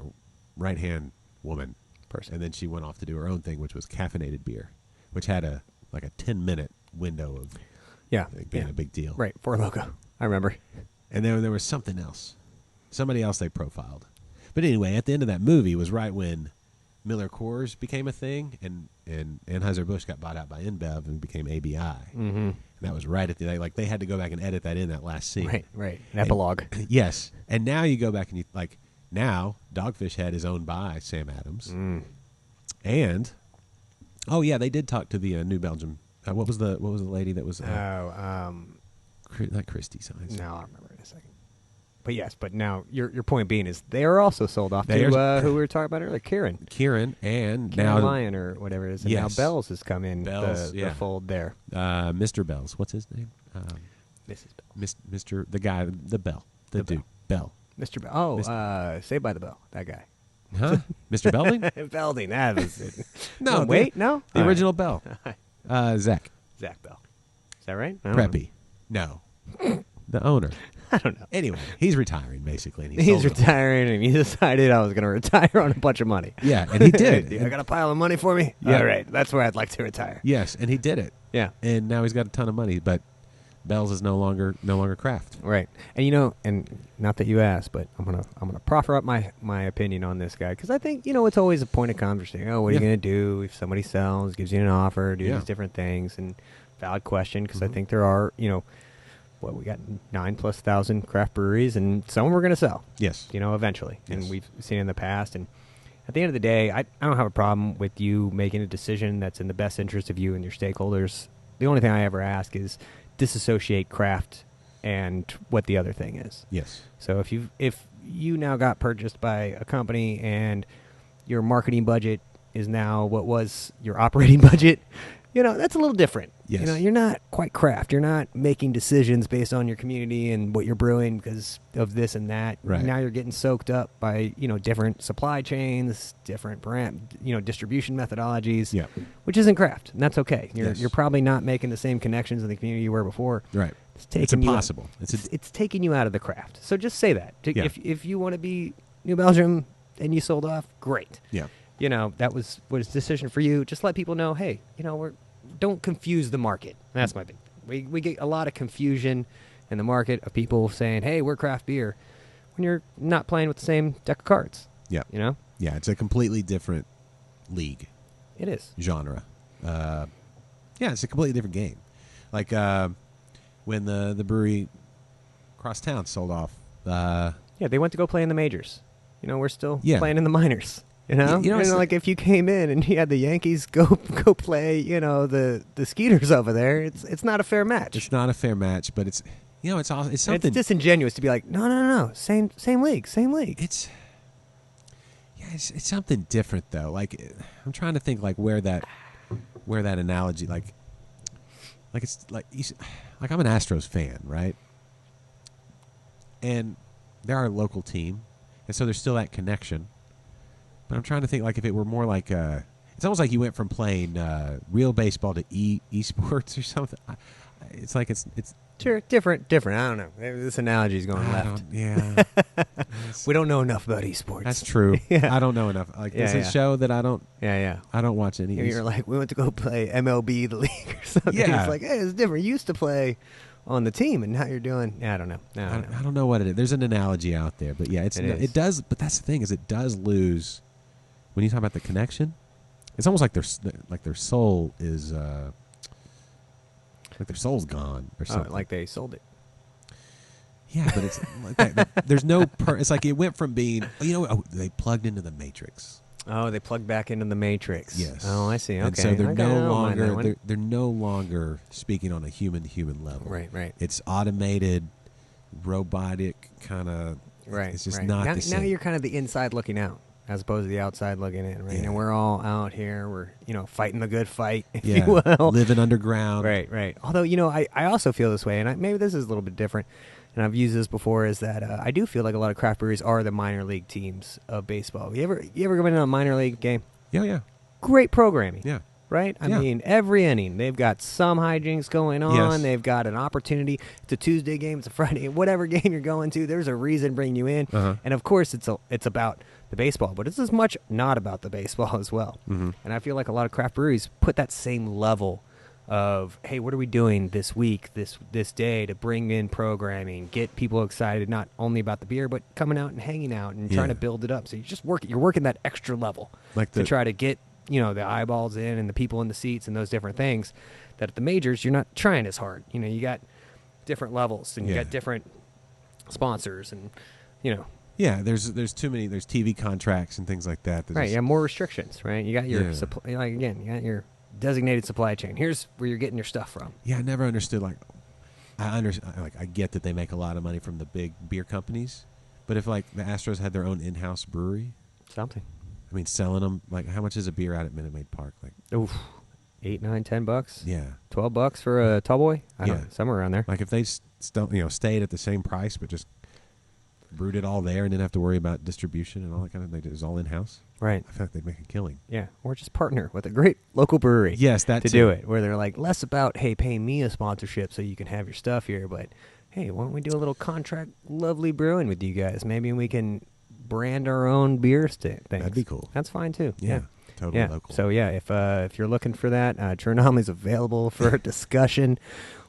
right hand woman Person. and then she went off to do her own thing, which was caffeinated beer, which had a 10-minute window of Yeah, being a big deal. Right, for logo. I remember. And then there was something else, somebody else they profiled. But anyway, at the end of that movie was right when Miller Coors became a thing, and Anheuser-Busch got bought out by InBev and became ABI. Mm-hmm. And that was right at the they had to go back and edit that in that last scene. Right. An epilogue. Yes. And now you go back and now Dogfish Head is owned by Sam Adams. And they did talk to the New Belgium. What was the lady that was not Christy Signs. No, I'll remember in a second. But yes, now your point being is they are also sold off They to are- who we were talking about earlier, Kieran and now now Lion or whatever it is, and Yes. now Bells has come in Bells, the yeah. fold there. Mr. Bells. What's his name? Mrs. Bell, Mr. the guy, the Bell, the dude, Bell. Mr. Bell. Oh, Mr. Saved by the Bell, that guy. Huh? Mr. Belding? Belding, that was it. No, wait, no? The All original Bell. Zach. Zach Bell. Is that right? I don't know. Preppy. No. The owner. I don't know. Anyway, he's retiring, basically. And he He's sold it. retiring, and he decided I was going to retire on a bunch of money. Yeah, and he did. I got a pile of money for me? Yeah, right. That's where I'd like to retire. Yes, and he did it. Yeah. And now he's got a ton of money, but Bell's is no longer craft. Right. And and not that you asked, but I'm gonna proffer up my opinion on this guy, because I think it's always a point of conversation. Oh, what are you gonna do if somebody sells, gives you an offer, do these different things? And valid question, because I think there are we got 9,000+ craft breweries, and some are gonna sell. Yes. Eventually, Yes. and we've seen in the past. And at the end of the day, I don't have a problem with you making a decision that's in the best interest of you and your stakeholders. The only thing I ever ask is disassociate craft and what the other thing is. Yes. So if you now got purchased by a company and your marketing budget is now what was your operating budget, that's a little different. Yes. You're not quite craft. You're not making decisions based on your community and what you're brewing because of this and that. Right. Now you're getting soaked up by, different supply chains, different brand, distribution methodologies, Yeah. which isn't craft. And that's okay. Yes. You're probably not making the same connections in the community you were before. Right. It's It's taking impossible. It's taking you out of the craft. So just say that. Yeah. If you want to be New Belgium and you sold off, great. Yeah. That was a decision for you. Just let people know, hey, don't confuse the market. That's my big. We get a lot of confusion in the market of people saying, hey, we're craft beer, when you're not playing with the same deck of cards. Yeah. Yeah, it's a completely different league. It is. Genre. It's a completely different game. Like when the brewery across town sold off. They went to go play in the majors. We're still Yeah. playing in the minors. It's Like if you came in and you had the Yankees go play, the Skeeters over there, it's not a fair match. It's not a fair match, but it's it's awesome. It's And something. it's disingenuous to be like, no, same league. It's something different though. Like I'm trying to think like where that analogy like it's like I'm an Astros fan, right? And they're our local team, and so there's still that connection. But I'm trying to think like if it were more like it's almost like you went from playing real baseball to esports or something. It's like it's Sure, different. I don't know. Maybe this analogy is going left. We don't know enough about esports. That's true. Yeah. I don't know enough. Like Yeah, it's a show that I don't Yeah. watch any. You're like, we went to go play MLB the league or something. Yeah. It's like, hey, it's different. You used to play on the team, and now you're doing. I don't know. I don't know what it is. There's an analogy out there, but yeah, it does. But that's the thing is, it does lose when you talk about the connection. It's almost like their soul is like their soul's gone or something. Like they sold it. Yeah, but it's like that. There's no. It's like it went from being they plugged into the Matrix. Oh, they plugged back into the Matrix. Yes. Oh, I see. Okay. And so they're Okay, I no don't mind that longer one. they're no longer speaking on a human level. Right. It's automated, robotic kind of. Right. It's just right. not now, the same. Now you're kind of the inside looking out, as opposed to the outside looking in. Right. Yeah. And we're all out here. We're fighting the good fight, if Yeah, you will. living underground. Right. Although I also feel this way, and maybe this is a little bit different. And I've used this before, is that I do feel like a lot of craft breweries are the minor league teams of baseball. You ever go into a minor league game? Yeah. Great programming. Yeah. Right? I Yeah. mean, every inning, they've got some hijinks going on. Yes. They've got an opportunity. It's a Tuesday game. It's a Friday. Whatever game you're going to, there's a reason bringing you in. Uh-huh. And, of course, it's about the baseball. But it's as much not about the baseball as well. Mm-hmm. And I feel like a lot of craft breweries put that same level of, hey, what are we doing this week, this day to bring in programming, get people excited not only about the beer, but coming out and hanging out and trying Yeah. to build it up. So you're working that extra level Like to try to get the eyeballs in and the people in the seats and those different things that at the majors you're not trying as hard. You got different levels and you Yeah. got different sponsors and Yeah, there's too many. There's TV contracts and things like that. right. You have more restrictions, right? You got your Yeah. supply, you got your designated supply chain. Here's where you're getting your stuff from. Yeah, I never understood. I get that they make a lot of money from the big beer companies, but if like the Astros had their own in-house brewery, Something. I mean, selling them like how much is a beer out at Minute Maid Park? Like, Oof. $8, $9, $10. yeah, $12 for a tall boy. I don't Yeah. know, somewhere around there. like if they stayed at the same price but just brewed it all there and didn't have to worry about distribution and all that kind of thing. It was all in house. Right. I feel like they'd make a killing. Yeah. Or just partner with a great local brewery. Yes, that to too. do it. Where they're like less about, hey, pay me a sponsorship so you can have your stuff here, but hey, why don't we do a little contract lovely brewing with you guys? Maybe we can brand our own beer things. That'd be cool. That's fine too. Yeah. Totally Yeah. local. So yeah, if you're looking for that, True Anomaly's available for discussion.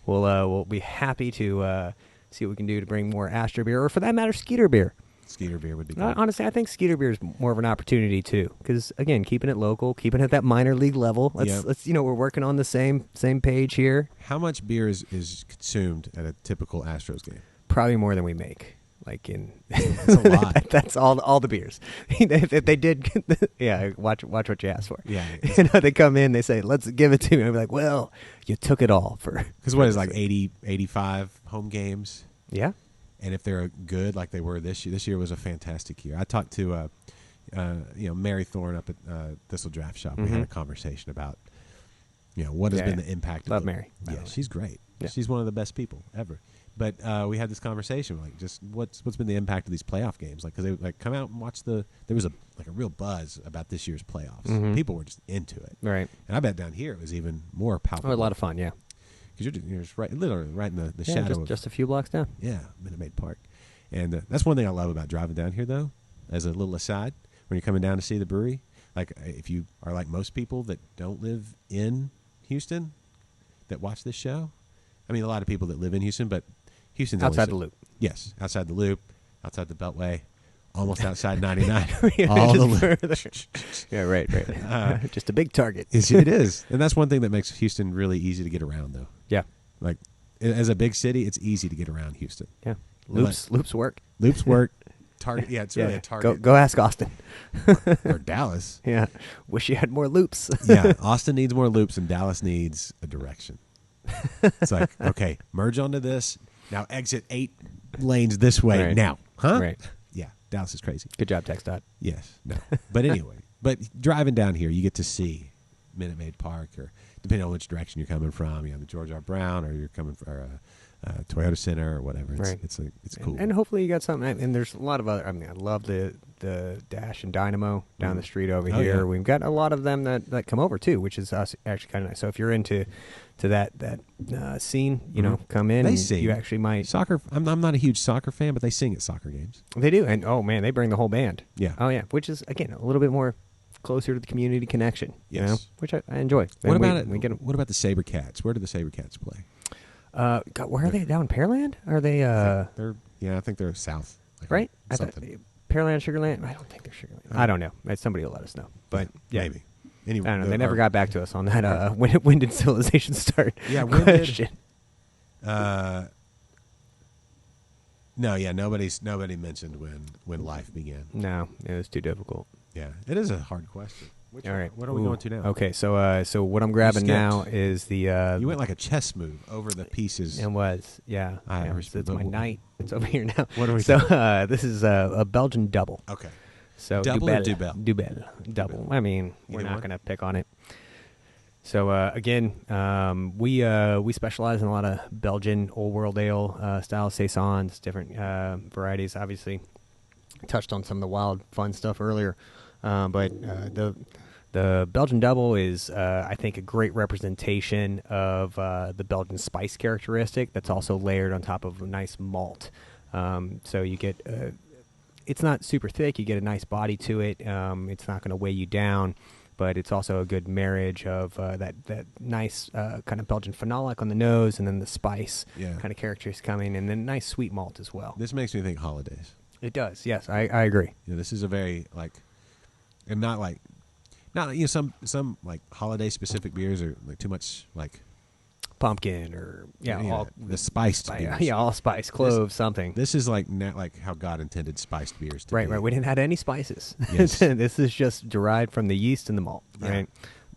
We'll be happy to see what we can do to bring more Astro beer, or for that matter, Skeeter beer. Skeeter beer would be good. Honestly, I think Skeeter beer is more of an opportunity too, because again, keeping it local, keeping it at that minor league level. Let's we're working on the same page here. How much beer is consumed at a typical Astros game? Probably more than we make. Like in That's a lot. That's all the beers. if they did, watch what you ask for. Yeah. They come in, they say, "Let's give it to me." I'd be like, "Well, you took it all for." Because what is it, like 80, 85 home games? Yeah. And if they're good like they were this year was a fantastic year. I talked to Mary Thorne up at Thistle Draft Shop. We had a conversation about what has been the impact. Love of Mary. Yeah, she's great. Yeah. She's one of the best people ever. But we had this conversation, like, just what's been the impact of these playoff games? Like, because they come out and watch there was a real buzz about this year's playoffs. Mhm. People were just into it, Right. and I bet down here it was even more palpable. Oh, a lot of fun. Yeah. Because you're just literally right in the shadow of just a few blocks down. Minute Maid Park, and that's one thing I love about driving down here. Though, as a little aside, when you're coming down to see the brewery, like if you are like most people that don't live in Houston that watch this show, I mean a lot of people that live in Houston, but Houston's Outside the loop. Yes, outside the loop, outside the Beltway, almost outside 99. Yeah, all the just loop. further. Yeah, right. Just a big target. It is, and that's one thing that makes Houston really easy to get around. Though, Yeah. like as a big city, it's easy to get around Houston. Yeah. Loops work. Loops work. Target. Yeah, it's really a target. Go ask Austin. Or Dallas. Yeah. Wish you had more loops. Yeah, Austin needs more loops, and Dallas needs a direction. It's like, okay, merge onto this. Now exit 8 lanes this way. Right. Now, huh? Right. Yeah, Dallas is crazy. Good job, TxDOT. Yes, no. But anyway, driving down here, you get to see Minute Maid Park, or depending on which direction you're coming from, the George R. Brown, or you're coming from Toyota Center or whatever. It's cool. And hopefully you got something. And there's a lot of other. I mean, I love the Dash and Dynamo down the street over here. Yeah. We've got a lot of them that come over too, which is actually kind of nice. So if you're into that scene, come in. They and sing. You actually might. Soccer. I'm not a huge soccer fan, but they sing at soccer games. They do, and oh man, they bring the whole band. Yeah. Oh yeah, which is again a little bit more closer to the community connection. Yes. Which I enjoy. What And about it? We get 'em. What about the Sabercats? Where do the Sabercats play? God, where are they? Down in Pearland? Are they? I think they're south. Like Right? something. Pearland, Sugarland? I don't think they're Sugarland. I don't know. Somebody will let us know. But yeah. Maybe. Anyway, I don't know. They never got back to us on that. When did civilization start? Yeah, when did- question. Nobody mentioned when life began. No, it was too difficult. Yeah, it is a hard question. All right. What are we going to now? Okay, so what I'm grabbing skipped. now is the. You went like a chess move over the pieces. It was, yeah. I So respect it's my that. night. It's over here now. What are we So this is a Belgian double. Okay. So Double or Double. Double. I mean, we're Either not one? going to pick on it. So again, we specialize in a lot of Belgian old world ale style saisons, different varieties. Obviously, touched on some of the wild, fun stuff earlier, but the Belgian Double is, I think, a great representation of the Belgian spice characteristic. That's also layered on top of a nice malt. So you get. It's not super thick. You get a nice body to it. It's not going to weigh you down, but it's also a good marriage of that nice kind of Belgian phenolic on the nose, and then the spice kind of characters coming, and then nice sweet malt as well. This makes me think holidays. It does. Yes, I agree. This is a very and not some like holiday specific beers are like too much like Pumpkin or all the spiced beers. all spice, cloves, something. This is like how God intended spiced beers to be. Right. We didn't add any spices. Yes. This is just derived from the yeast and the malt. Yeah. Right.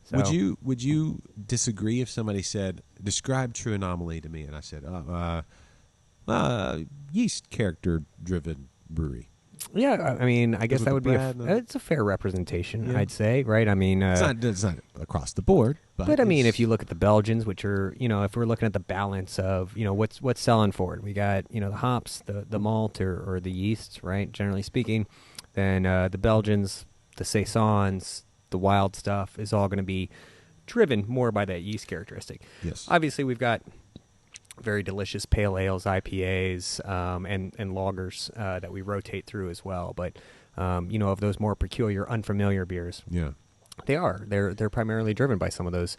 So, Would you disagree if somebody said, describe True Anomaly to me? And I said, yeast character driven brewery. Yeah, I mean, I guess with that the would be bread and the- it's a fair representation, Yeah. I'd say, right? I mean, It's not across the board, but I mean, it's- if you look at the Belgians, which are, if we're looking at the balance of, what's selling for it, we got, the hops, the malt or the yeasts, right? Generally speaking, then the Belgians, the Saisons, the wild stuff is all going to be driven more by that yeast characteristic. Yes. Obviously, we've got very delicious pale ales, IPAs, and lagers that we rotate through as well. But of those more peculiar, unfamiliar beers, yeah. they're primarily driven by some of those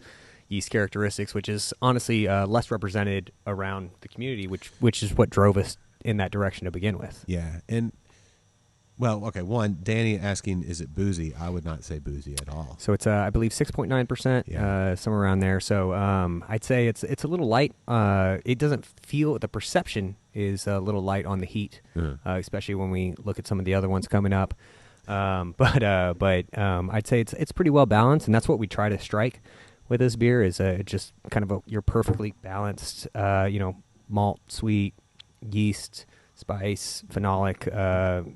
yeast characteristics, which is honestly less represented around the community, which is what drove us in that direction to begin with. Yeah, and well, okay. One, Danny asking, is it boozy? I would not say boozy at all. So it's I believe 6.9%, Yeah. somewhere around there. So I'd say it's a little light. It doesn't feel, the perception is a little light on the heat, especially when we look at some of the other ones coming up. But I'd say it's pretty well balanced, and that's what we try to strike with this beer is just kind of your perfectly balanced, malt, sweet, yeast, spice, phenolic,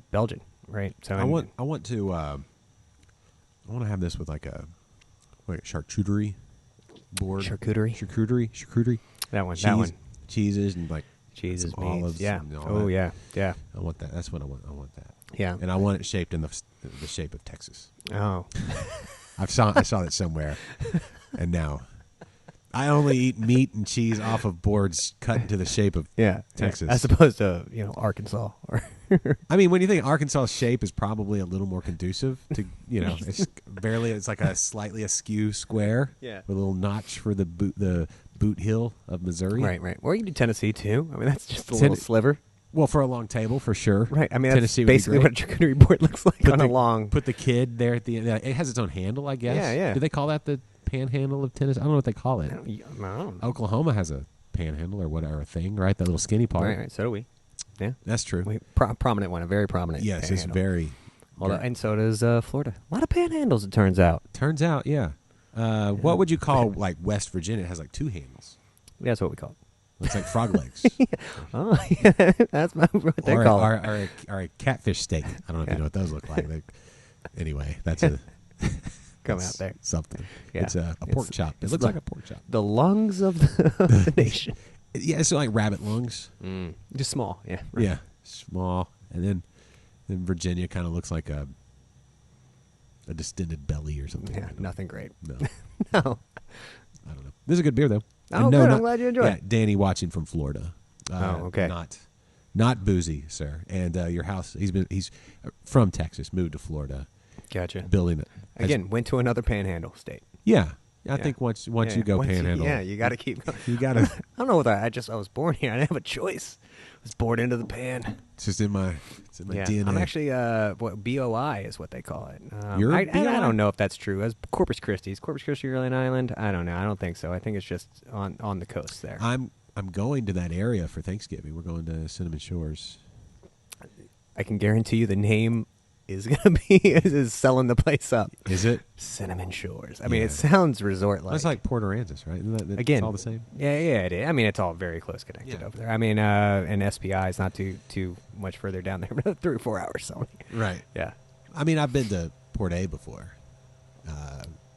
Belgian, right? So I want to have this with like a charcuterie board. Charcuterie. That one. Cheeses and like Cheeses, some meats. olives. Yeah. And all Oh, that. yeah. I want that. That's what I want. I want that. Yeah. And I want it shaped in the shape of Texas. Oh. I saw that somewhere, and now I only eat meat and cheese off of boards cut into the shape of Yeah. Texas. As opposed to, Arkansas. Or I mean, when you think Arkansas shape is probably a little more conducive to, it's like a slightly askew square, Yeah. with a little notch for the boot heel of Missouri. Right. Or you can do Tennessee, too. I mean, that's just a Ten- little sliver. Well, for a long table, for sure. Right. I mean, Tennessee would that's be basically great. what a charcuterie board looks like on a long... Put the kid there at the end. It has its own handle, I guess. Yeah. Do they call that the panhandle of Tennessee? I don't know what they call it. I don't know. Oklahoma has a panhandle or whatever thing, right? That little skinny part. Right. So do we. Yeah. That's true. Prominent one, a very prominent Yes, it's panhandle. very. And so does Florida. A lot of panhandles, it turns out. Turns out, yeah. What would you call like West Virginia? It has like two handles. Yeah, that's what we call it. It's like frog legs. Oh, yeah, that's what they call it. Or a catfish steak. I don't know if you know what those look like. Anyway, that's a Come that's out there. something. Yeah. It's a pork chop. It it's looks like a pork chop. The lungs of the nation. Yeah, it's like rabbit lungs. Just small, yeah. Right. Yeah, small, and then Virginia kind of looks like a distended belly or something. Yeah, nothing great. No, No. I don't know. This is a good beer though. Oh, And good. I'm glad you enjoyed it. Danny watching from Florida. Okay. Not boozy, sir. And your house. He's from Texas, moved to Florida, Gotcha. building it Again, went to another panhandle state. Yeah, I think once you go panhandle, you got to keep going. you gotta. I don't know whether I was born here. I didn't have a choice. I was born into the pan. It's just in my DNA. I'm actually what BOI is what they call it. You're I BOI? don't know if that's true. As Corpus Christi, is Corpus Christi really an island? I don't know. I don't think so. I think it's just on the coast there. I'm going to that area for Thanksgiving. We're going to Cinnamon Shores. I can guarantee you the name is gonna be is selling the place up. Is it? Cinnamon Shores. I mean, Yeah. it sounds resort-like. That's like Port Aransas, right? Isn't that Again, it's all the same? Yeah, it is. I mean, it's all very close connected Yeah. over there. I mean, and SPI is not too much further down there, but 3 or 4 hours. So, Right. yeah. I mean, I've been to Port A before.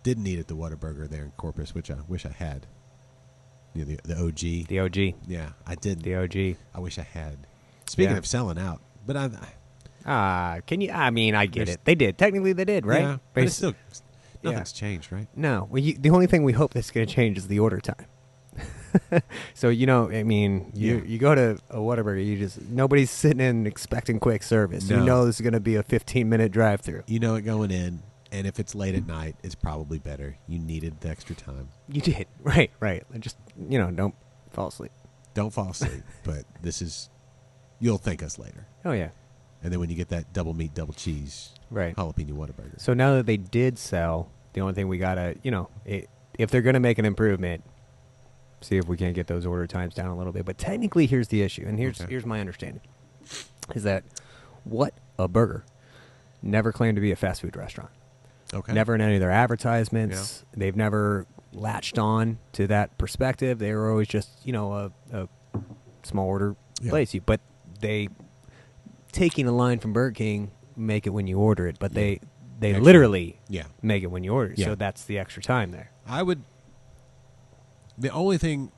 Didn't eat at the Whataburger there in Corpus, which I wish I had. You know, the OG. The OG. Yeah, I did. The OG. I wish I had. Speaking Yeah. of selling out, but Can you? I mean, I get it. They did. Technically, they did, right? Yeah, but it's Basi- still nothing's changed, right? No. Well, the only thing we hope that's going to change is the order time. So I mean, you go to a Whataburger, nobody's sitting in expecting quick service. No. You know, this is going to be a 15-minute drive-through. You know it going in, and if it's late at night, it's probably better. You needed the extra time. You did, right? Just don't fall asleep. Don't fall asleep, but you'll thank us later. Oh yeah, And then when you get that double meat, double cheese, right. jalapeno Whataburger. So now that they did sell, the only thing we gotta, if they're gonna make an improvement, see if we can't get those order times down a little bit. But technically, here's the issue, and here's my understanding, is that What a Burger never claimed to be a fast food restaurant. Okay. Never in any of their advertisements. Yeah. They've never latched on to that perspective. They were always just, a small order place. But they taking a line from Burger King, make it when you order it, but they Extra. literally Yeah. make it when you order it. Yeah. So that's the extra time there. The only thing,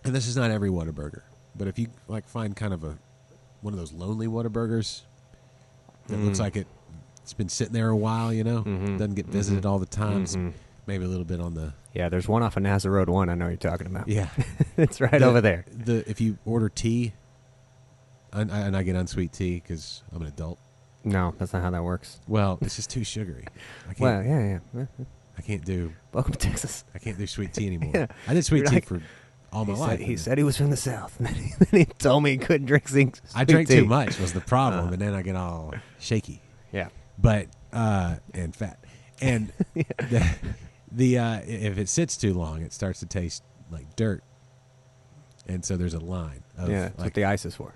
and this is not every Whataburger, but if you like find kind of one of those lonely Whataburgers that looks like it's been sitting there a while, doesn't get visited all the time, it's maybe a little bit on the... Yeah, there's one off of NASA Road 1 I know you're talking about. Yeah. It's right over there. If you order tea, and I get unsweet tea because I'm an adult. No, that's not how that works. Well, it's just too sugary. Well, yeah. I can't do... Welcome to Texas. I can't do sweet tea anymore. Yeah. I did sweet You're tea like- for all my He life. said he was from the South. And then he told me he couldn't drink sweet I drank tea. too much was the problem, and then I get all shaky. Yeah. But and fat, and the if it sits too long, it starts to taste like dirt, and so there's a line. Of Yeah, that's what like, the ice is for.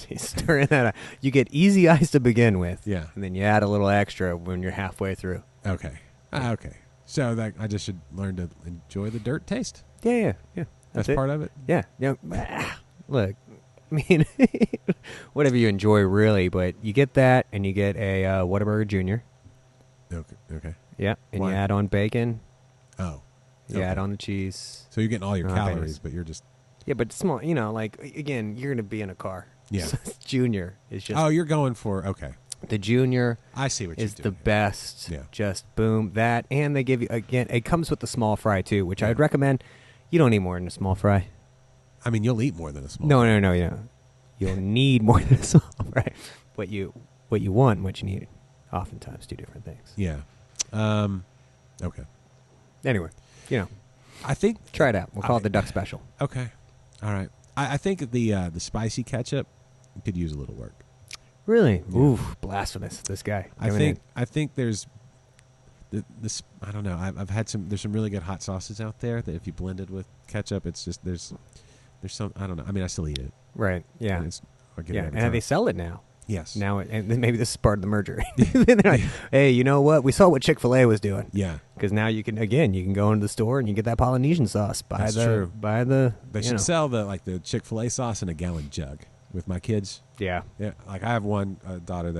You stir in that. You get easy ice to begin with. Yeah. And then you add a little extra when you're halfway through. okay, okay. So that I just should learn to enjoy the dirt taste. Yeah. That's it. part of it. Yeah. Look, I mean, whatever you enjoy, really, but you get that, and you get a Whataburger Junior. Okay. Yeah, and Why? you add on bacon. Oh. You Okay. add on the cheese. So you're getting all your Oh, calories, goodness. but you're just... Yeah, but small. Like again, you're gonna be in a car. Yeah. So Junior is just Oh, you're going for... Okay. the Junior. I see what Is you're the doing. best. Yeah. Just boom that, and they give you again. It comes with the small fry too, which I would recommend. You don't need more than a small fry. I mean, you'll eat more than a small... No. You'll need more than a small fry. What you want, and what you need, oftentimes two different things. Yeah. Okay. Anyway, I think... try it out. We'll call it the Duck Special. Okay. All right. I think the spicy ketchup could use a little work. Really? Yeah. Oof, blasphemous! This guy. I coming think there's this. I don't know. I've had some. There's some really good hot sauces out there that if you blend it with ketchup, it's just there's some. I don't know. I mean, I still eat it. Right. Yeah. I get it Yeah. every And time. they sell it now. Yes. Now, and then maybe this is part of the merger. They're like, hey, you know what? We saw what Chick-fil-A was doing. Yeah. Because now you can go into the store and you get that Polynesian sauce. That's true. They They should sell the Chick-fil-A sauce in a gallon jug with my kids. Yeah. Yeah. Like I have one daughter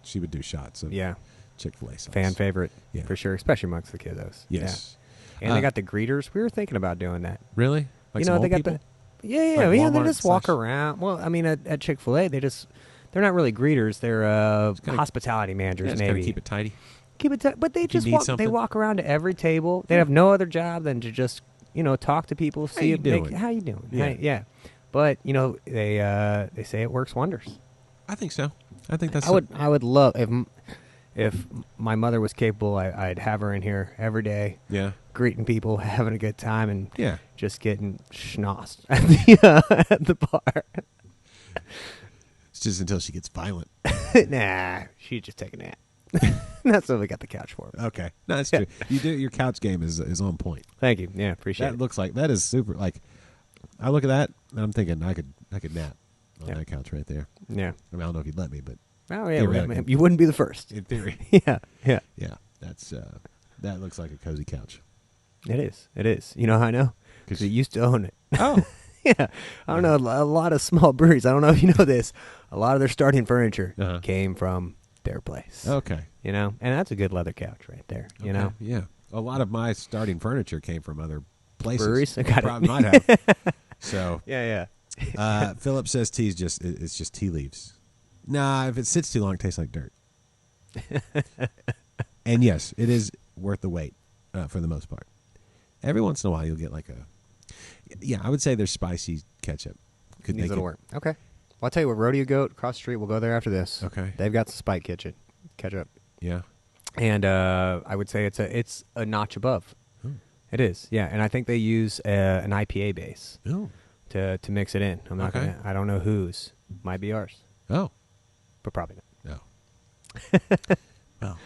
she would do shots of Yeah. Chick-fil-A sauce. Fan favorite. Yeah. For sure. Especially amongst the kiddos. Yes. Yeah. And they got the greeters. We were thinking about doing that. Really? Like you some know, old they got people? Yeah. Like They Walmart just walk slash- around. Well, I mean, at Chick-fil-A, they're not really greeters. They're kinda- hospitality managers, Yeah, just gotta maybe. keep it tidy. But they just need walk. They something. walk around to every table. They have no other job than to just talk to people, see you if doing? how you doing. Yeah. Yeah. But they say it works wonders. I think so. I think that's. I would love if my mother was capable. I'd have her in here every day, Yeah. greeting people, having a good time, and Yeah. just getting schnozzed at the bar. It's just until she gets violent. Nah, she just take a nap. That's what we got the couch for. Okay. No, that's true. Your couch game is on point. Thank you. Yeah, appreciate That it. looks like that is super. Like, I look at that and I'm thinking I could nap on Yeah. that couch right there. Yeah. I mean, I don't know if you'd let me, but Oh yeah, Theoretically. you wouldn't be the first. in theory, Yeah. yeah, that's that looks like a cozy couch. It is. It is. You know how I know? 'Cause- Because you used to own it. Oh, Yeah. I don't know. A lot of small breweries, I don't know if you know this, a lot of their starting furniture Uh-huh. came from their place. okay. And that's a good leather couch right there. You Okay, know? yeah. A lot of my starting furniture came from other places. Breweries? I got it. Probably might have. So, Yeah. Philip says tea's it's just tea leaves. Nah, if it sits too long, it tastes like dirt. And yes, it is worth the wait for the most part. Every once in a while, you'll get like I would say there's spicy ketchup. Could Needs make a little it- work. Okay. Well, I'll tell you what, Rodeo Goat, across the street, we'll go there after this. Okay. They've got some spike ketchup. Yeah. And I would say it's a notch above. Oh. It is, yeah. And I think they use an IPA base Oh. to mix it in. I'm not Okay. gonna. I don't know whose. Might be ours, Oh. but probably not. No. Well.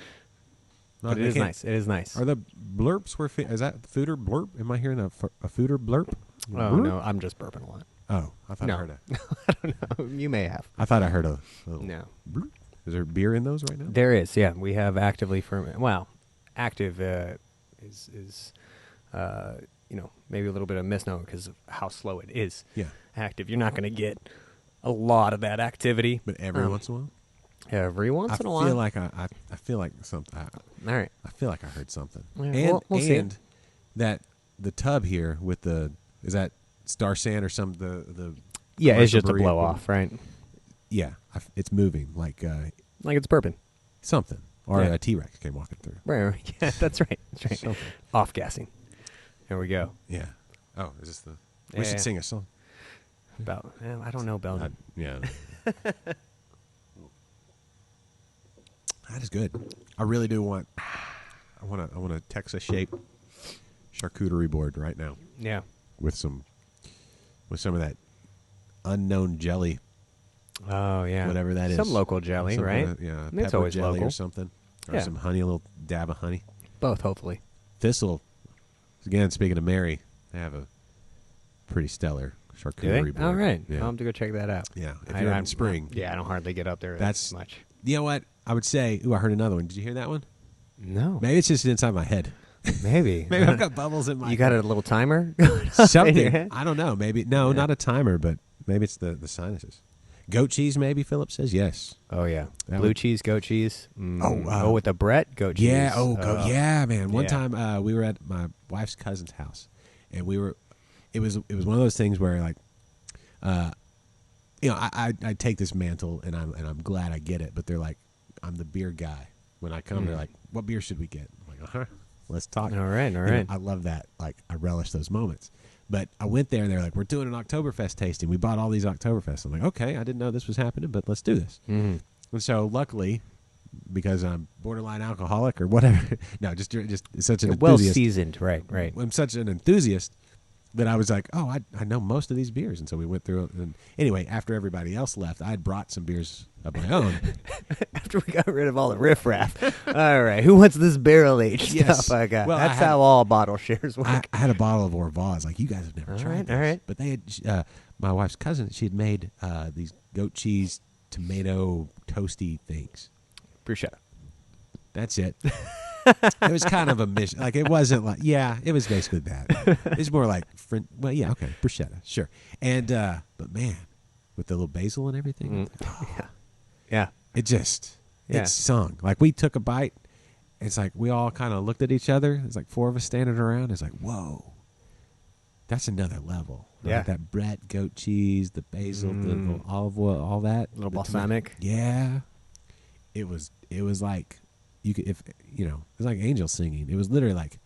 No, But it they is can't- nice. It is nice. Are the blurps is that fooder blurp? Am I hearing a fooder blurp? Oh Blurp? no, I'm just burping a lot. Oh, I thought I No. heard a. I don't know. You may have. I thought I heard a. Little No, blurp. Is there beer in those right now? there is. Yeah, we have actively fermented. Well, active is maybe a little bit of a misnomer because of how slow it is. Yeah. Active. You're not going to get a lot of that activity. But every once in a while, Every once in a while. I feel like I feel like something. All right. I feel like I heard something. Yeah, And we'll see. and that the tub here with is that Star Sand or some the Yeah, it's commercial just a brewery blow equipment? off, right? Yeah, it's moving like Like it's burping. something, or Yeah. a T-Rex came walking through. Right. Yeah, that's right. That's right. Something. Off gassing. There we go. Yeah. Oh, is this the? Yeah, We should yeah. sing a song. I don't know Belgian. Yeah. That is good. I really do want. I want a Texas shape charcuterie board right now Yeah. with some of that unknown jelly, Oh yeah. whatever that is. Some local jelly, Some right? kind of, yeah, I mean, it's pepper always jelly local. or something, or Yeah. some honey, a little dab of honey. Both, hopefully. Thistle. Again, speaking of Mary, they have a pretty stellar Do charcuterie they? board. All right. Yeah. I'll have to go check that out. Yeah. If you're in spring, Yeah, I don't hardly get up there that's much. You know what? I would say. Ooh, I heard another one. Did you hear that one? No. Maybe it's just inside my head. Maybe. Maybe I've got bubbles in my. You got a little timer? in your something. head? I don't know. Maybe no, not a timer, but maybe it's the sinuses. Goat cheese, maybe. Philip says yes. Oh yeah. That Blue would- cheese, goat cheese. Oh, with the bret, goat cheese. Yeah. Oh, yeah, man. One yeah. time we were at my wife's cousin's house, and we were. It was one of those things where like, I take this mantle and I'm glad I get it, but they're like, I'm the beer guy. When I come, they're like, what beer should we get? I'm like, let's talk. All right. All You know, right. I love that. Like, I relish those moments. But I went there and they're like, we're doing an Oktoberfest tasting. We bought all these Oktoberfests. I'm like, okay, I didn't know this was happening, but let's do this. Mhm. And so, luckily, because I'm borderline alcoholic or whatever, no, just such an Well enthusiast. seasoned, right? I'm such an enthusiast that I was like, oh, I know most of these beers. And so we went through it. And anyway, after everybody else left, I had brought some beers of my own. After we got rid of all the riffraff. All right, who wants this barrel aged Yes. stuff I got? Well, I That's had- how all bottle shares work. I had a bottle of Orvaz. Like, you guys have never All tried right, this. all right. But they had, my wife's cousin, she had made these goat cheese tomato toasty things. Bruschetta. That's it. It was kind of a mission. Like, it wasn't like, yeah, it was basically that. It's more like, well, yeah, okay, bruschetta, sure. And, but man, with the little basil and everything, Yeah. it just, Yeah. it sung. Like, we took a bite. It's like, we all kind of looked at each other. It's like four of us standing around. It's like, whoa, that's another level. Right? Yeah. That Bret goat cheese, the basil, the little olive oil, all that. Little the tomato- balsamic. Yeah. It was like, you could, if, it was like angels singing. It was literally like,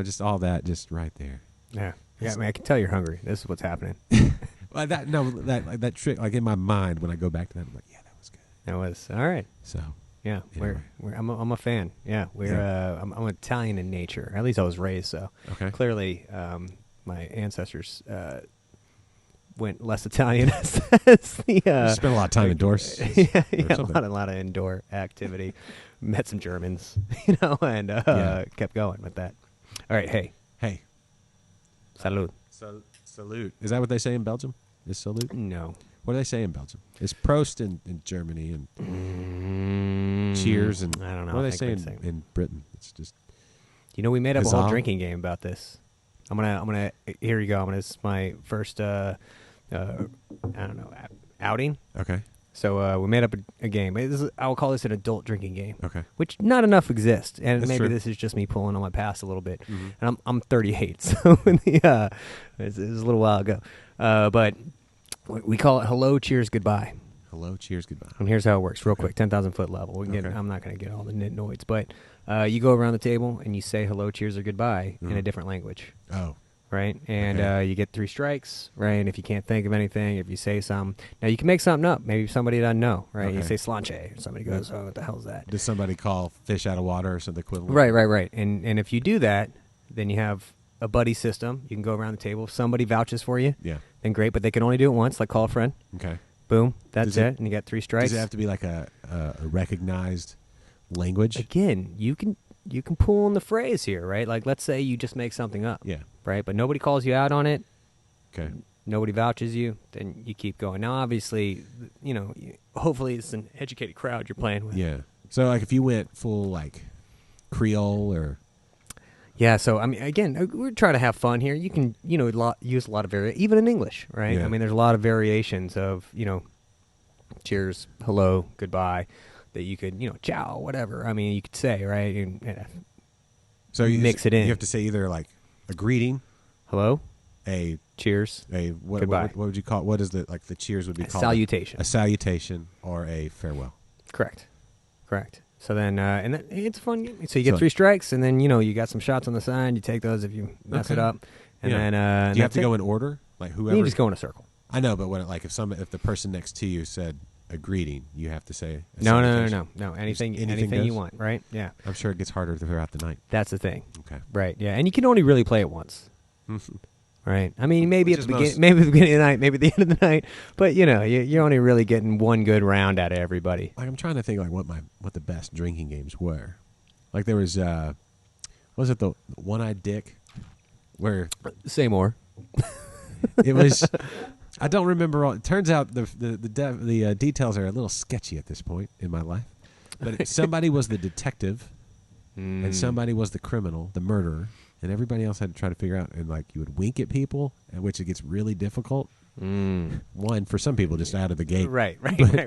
just all that just right there. Yeah. Yeah, I mean, I can tell you're hungry. This is what's happening. Well, that trick, like in my mind, when I go back to that, I'm like, yeah, that was good. That was all right. So, Yeah, Anyway. I'm a fan. Yeah, I'm Italian in nature. At least I was raised so. okay. Clearly, my ancestors went less Italian as the. You spent a lot of time indoors. yeah, or something. a lot of indoor activity. Met some Germans, and kept going with that. All right, hey, Hey, salud. salute. Is that what they say in Belgium? Is salute? No. What do they say in Belgium? It's Prost in Germany and cheers and I don't know. What do I they think say we'd say- in Britain? It's just You know, we made up a whole Huzzah. drinking game about this. I'm gonna. Here you go. This is my first. I don't know, outing. okay. So we made up a game. I will call this an adult drinking game. Okay. Which not enough exists, and That's maybe true. this is just me pulling on my past a little bit. Mhm. And I'm 38, so it was a little while ago. But we call it hello, cheers, goodbye. Hello, cheers, goodbye. And here's how it works, real quick, 10,000 foot level. We can get, Okay. I'm not going to get all the nitnoids, but you go around the table and you say hello, cheers, or goodbye in a Mhm. different language, Oh, right? And Okay. you get 3 strikes, right? And if you can't think of anything, if you say something, now you can make something up. Maybe somebody doesn't know, right? You Okay. say slanche, and somebody goes, oh, what the hell is that? does somebody call fish out of water or something equivalent? Right. And if you do that, then you have a buddy system. You can go around the table. If somebody vouches for you, Yeah. then great, but they can only do it once, like call a friend. Okay. Boom, that's Does it- it. And you got 3 strikes. Does it have to be like a recognized language? Again, you can pull on the phrase here, right? Like, let's say you just make something up, Yeah. right? But nobody calls you out on it. Okay. Nobody vouches you. Then you keep going. Now, obviously, hopefully it's an educated crowd you're playing with. Yeah. So like if you went full like Creole or Yeah, so I mean, again, we're trying to have fun here. You can, use a lot of even in English, right? Yeah. I mean, there's a lot of variations of, cheers, hello, goodbye, that you could, ciao, whatever. I mean, you could say, right? And So you mix it in. You have to say either like a greeting, hello, a cheers, goodbye. goodbye. What would you call? What is the cheers would be called? Salutation. A salutation or a farewell. Correct. So then, and then it's a fun game. So you get So- 3 strikes, and then you got some shots on the side. You take those if you mess it Okay. up, and Yeah. then Do you have to go in order? Like whoever. You just go in a circle. I know, but if the person next to you said a greeting, you have to say a No. salutation. Anything anything you goes? want, right? Yeah, I'm sure it gets harder throughout the night. that's the thing. Okay. Right. Yeah, and you can only really play it once. Right. I mean, maybe Which at is the beginning, most- maybe at the beginning of the night, maybe at the end of the night. But you're only really getting one good round out of everybody. Like I'm trying to think like what the best drinking games were. Like there was was it the One-Eyed Dick where Say more. it was I don't remember all. It turns out the details are a little sketchy at this point in my life. But somebody was the detective and somebody was the criminal, the murderer, and everybody else had to try to figure out. And like you would wink at people, at which it gets really difficult. One for some people just out of the gate, Right.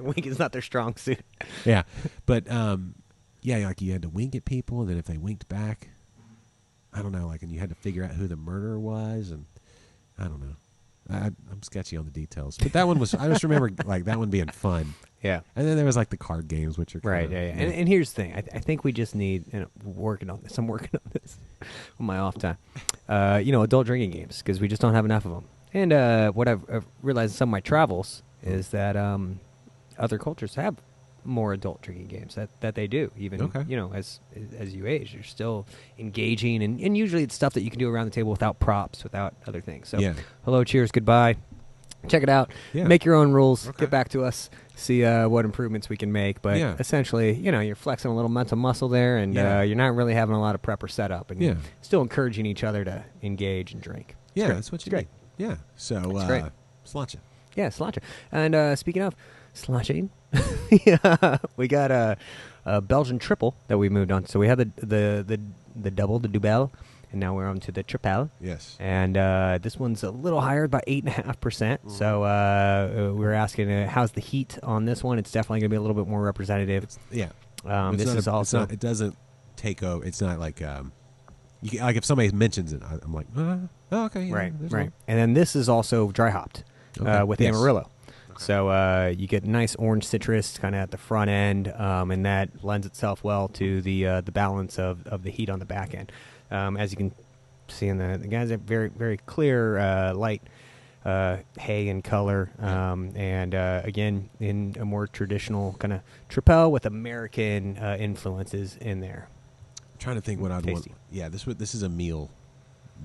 Wink is not their strong suit. Yeah, but yeah, like you had to wink at people, and then if they winked back, I don't know, like, and you had to figure out who the murderer was, and I don't know. I'm sketchy on the details, but that one was. I just remember like that one being fun. Yeah. And then there was like the card games, which are Right. kinda, Yeah. And here's the thing. I think we just need working on this. I'm working on this on my off time. Adult drinking games because we just don't have enough of them. And what I've realized in some of my travels is that other cultures have more adult drinking games that they do. Even Okay. as you age, you're still engaging, and usually it's stuff that you can do around the table without props, without other things. So, Yeah. hello, cheers, goodbye. Check it out. Yeah. Make your own rules. Okay. Get back to us. See what improvements we can make. But Yeah. essentially, you're flexing a little mental muscle there, and Yeah. you're not really having a lot of prep or setup, and Yeah. still encouraging each other to engage and drink. It's Yeah, great. that's what It's you great. need. Yeah. So It's great. Sláinte. Yeah, sláinte. And speaking of sloshing, yeah, we got a Belgian triple that we moved on. So we had the double, the double, and now we're on to the triple. Yes. And this one's a little higher, about 8.5%. So we're asking, how's the heat on this one? It's definitely going to be a little bit more representative. Yeah. This not is a- also it doesn't take over. It's not like like if somebody mentions it, I'm like, oh, okay, yeah, right. there's one. And then this is also dry hopped Okay. with Yes. Amarillo. So you get nice orange citrus kind of at the front end, and that lends itself well to the balance of the heat on the back end. As you can see in the guys have very, very clear light hay in color, and again in a more traditional kind of tripel with American influences in there. I'm trying to think what I'd Tasty. want. Yeah, this is a meal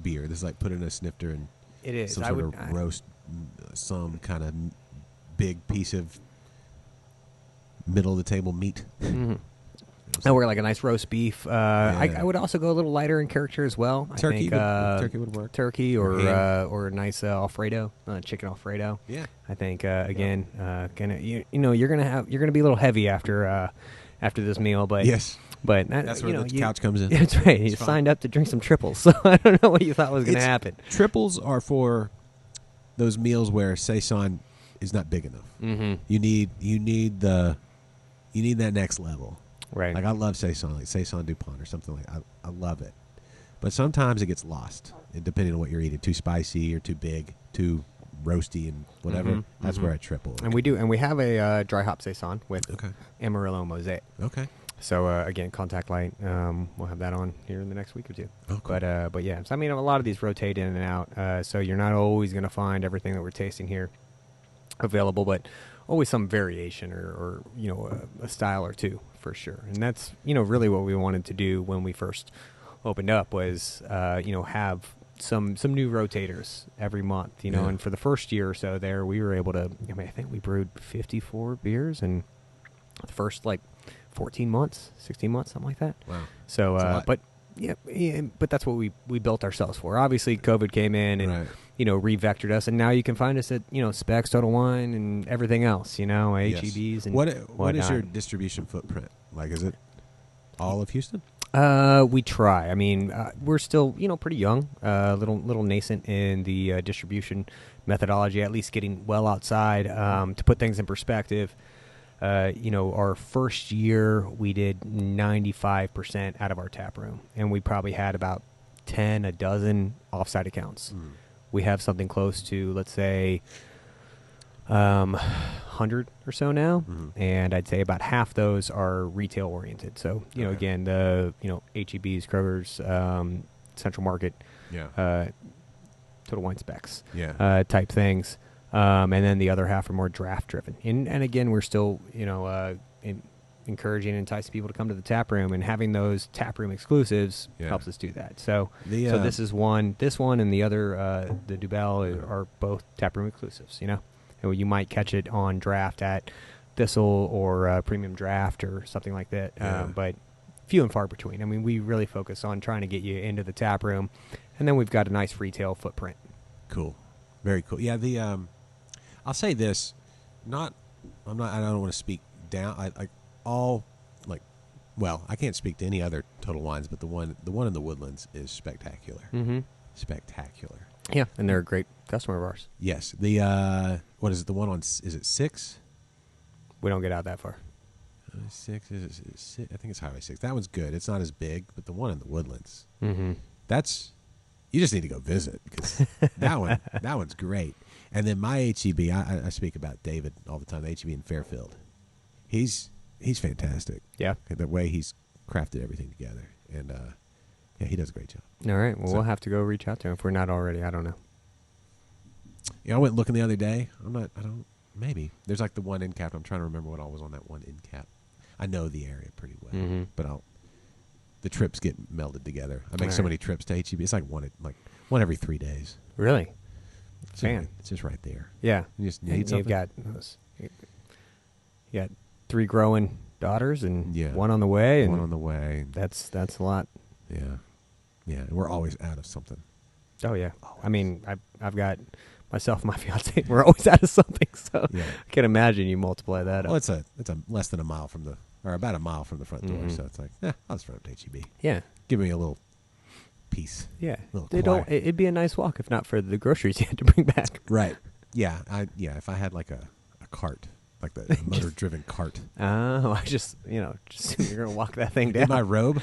beer. This is like put in a snifter and It is. some I sort would of roast, some kind of big piece of middle of the table meat. Mhm. I wear like a nice roast beef. I would also go a little lighter in character as well. Turkey I think, turkey would work. Turkey or Ham. or a nice Alfredo, chicken Alfredo. Yeah. I think again, you're gonna be a little heavy after this meal, but Yes. but That's where the couch comes in. That's right. You fine. signed up to drink some triples, so I don't know what you thought was gonna It's- happen. Triples are for those meals where Saison is not big enough. Mm-hmm. You need that next level. Right. Like I love Saison, like Saison Dupont or something like. I love it, but sometimes it gets lost, depending on what you're eating. Too spicy or too big, too roasty and whatever. Mhm, That's mhm. where I triple. and we have a dry hop Saison with Okay. Amarillo Mosaic. Okay. So again, contact light. We'll have that on here in the next week or two. Oh, cool. But yeah, so I mean, a lot of these rotate in and out. So you're not always going to find everything that we're tasting here available, but always some variation or a style or two for sure. And that's really what we wanted to do when we first opened up was have some new rotators every month. Yeah. And for the first year or so there, we were able to. I think we brewed 54 beers in the first 14 months, 16 months, something like that. Wow. So, That's a lot. but but that's what we built ourselves for. Obviously, COVID came in and Right. revectored us, and now you can find us at Specs, Total Wine, and everything else. Yes. HEBs and what is whatnot. your distribution footprint? Like, is it all of Houston? We try. I mean, we're still, pretty young, little nascent in the distribution methodology. At least getting well outside. To put things in perspective, our first year we did 95% out of our tap room, and we probably had about a dozen offsite accounts. We have something close to, let's say, 100 or so now, and I'd say about half those are retail oriented. So again, the HEBs, Kroger's, Central Market, Total Wine Specs, type things, and then the other half are more draft driven. And again, we're still encouraging and enticing people to come to the tap room, and having those tap room exclusives helps us do that. So so this one and the other the Double are both tap room exclusives. You might catch it on draft at Thistle or Premium Draft or something like that, but few and far between. I mean, we really focus on trying to get you into the tap room, and then we've got a nice retail footprint. Cool, very cool. Yeah, I'll say this, I don't want to speak down. I can't speak to any other Total Wines, but the one in the Woodlands is spectacular. Spectacular. Yeah, and they're a great customer of ours. Yes. What is it? The one on, is it 6? We don't get out that far. 6, is it 6? I think it's Highway 6. That one's good. It's not as big, but the one in the Woodlands, you just need to go visit, because that one's great. And then my HEB, I speak about David all the time, the HEB in Fairfield. He's fantastic. Yeah. The way he's crafted everything together. And he does a great job. All right. Well, we'll have to go reach out to him if we're not already. I don't know. I went looking the other day. Maybe. There's like the one end cap. I'm trying to remember what all was on that one end cap. I know the area pretty well, but the trips get melded together. I make so many trips to HEB. It's like one every 3 days. Really? It's just right there. Yeah. You just need something. You got 3 growing daughters and one on the way. One on the way. That's a lot. Yeah. Yeah. And we're always out of something. Oh, yeah. Always. I mean, I've got myself and my fiance. We're always out of something. So I can imagine you multiply that up. Well, it's a less than about a mile from the front door. So it's like, I'll just run up to HEB. Yeah. Give me a little piece. Yeah. It'd be a nice walk if not for the groceries you had to bring back. Right. Yeah. If I had like a cart, like the motor-driven cart. Oh, I just you're going to walk that thing down. In my robe.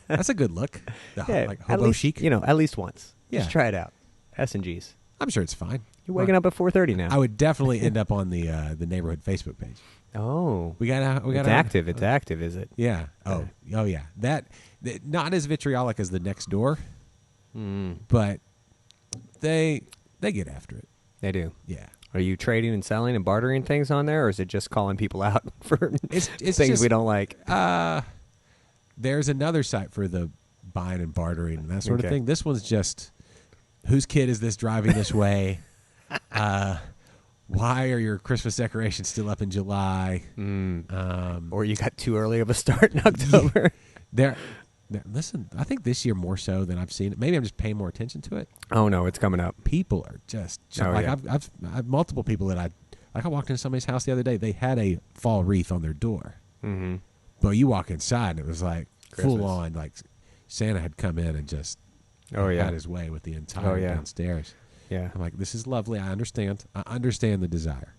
That's a good look. Like hobo chic. At least once. Yeah. Just try it out. S&Gs. I'm sure it's fine. You're waking up at 4:30 now. I would definitely end up on the neighborhood Facebook page. Oh. We got It's active. It's active, is it? Yeah. Oh yeah. That not as vitriolic as the next door. But they get after it. They do. Yeah. Are you trading and selling and bartering things on there, or is it just calling people out for it's things we don't like? There's another site for the buying and bartering and that sort of thing. This one's just, whose kid is this driving this way? Why are your Christmas decorations still up in July? Or you got too early of a start in October? Listen, I think this year more so than I've seen it. Maybe I'm just paying more attention to it. Oh no, it's coming up. People are just I've multiple people that I walked into somebody's house the other day. They had a fall wreath on their door. But you walk inside and it was like full on, like Santa had come in and just had his way with the entire downstairs. Yeah, I'm like, this is lovely. I understand the desire.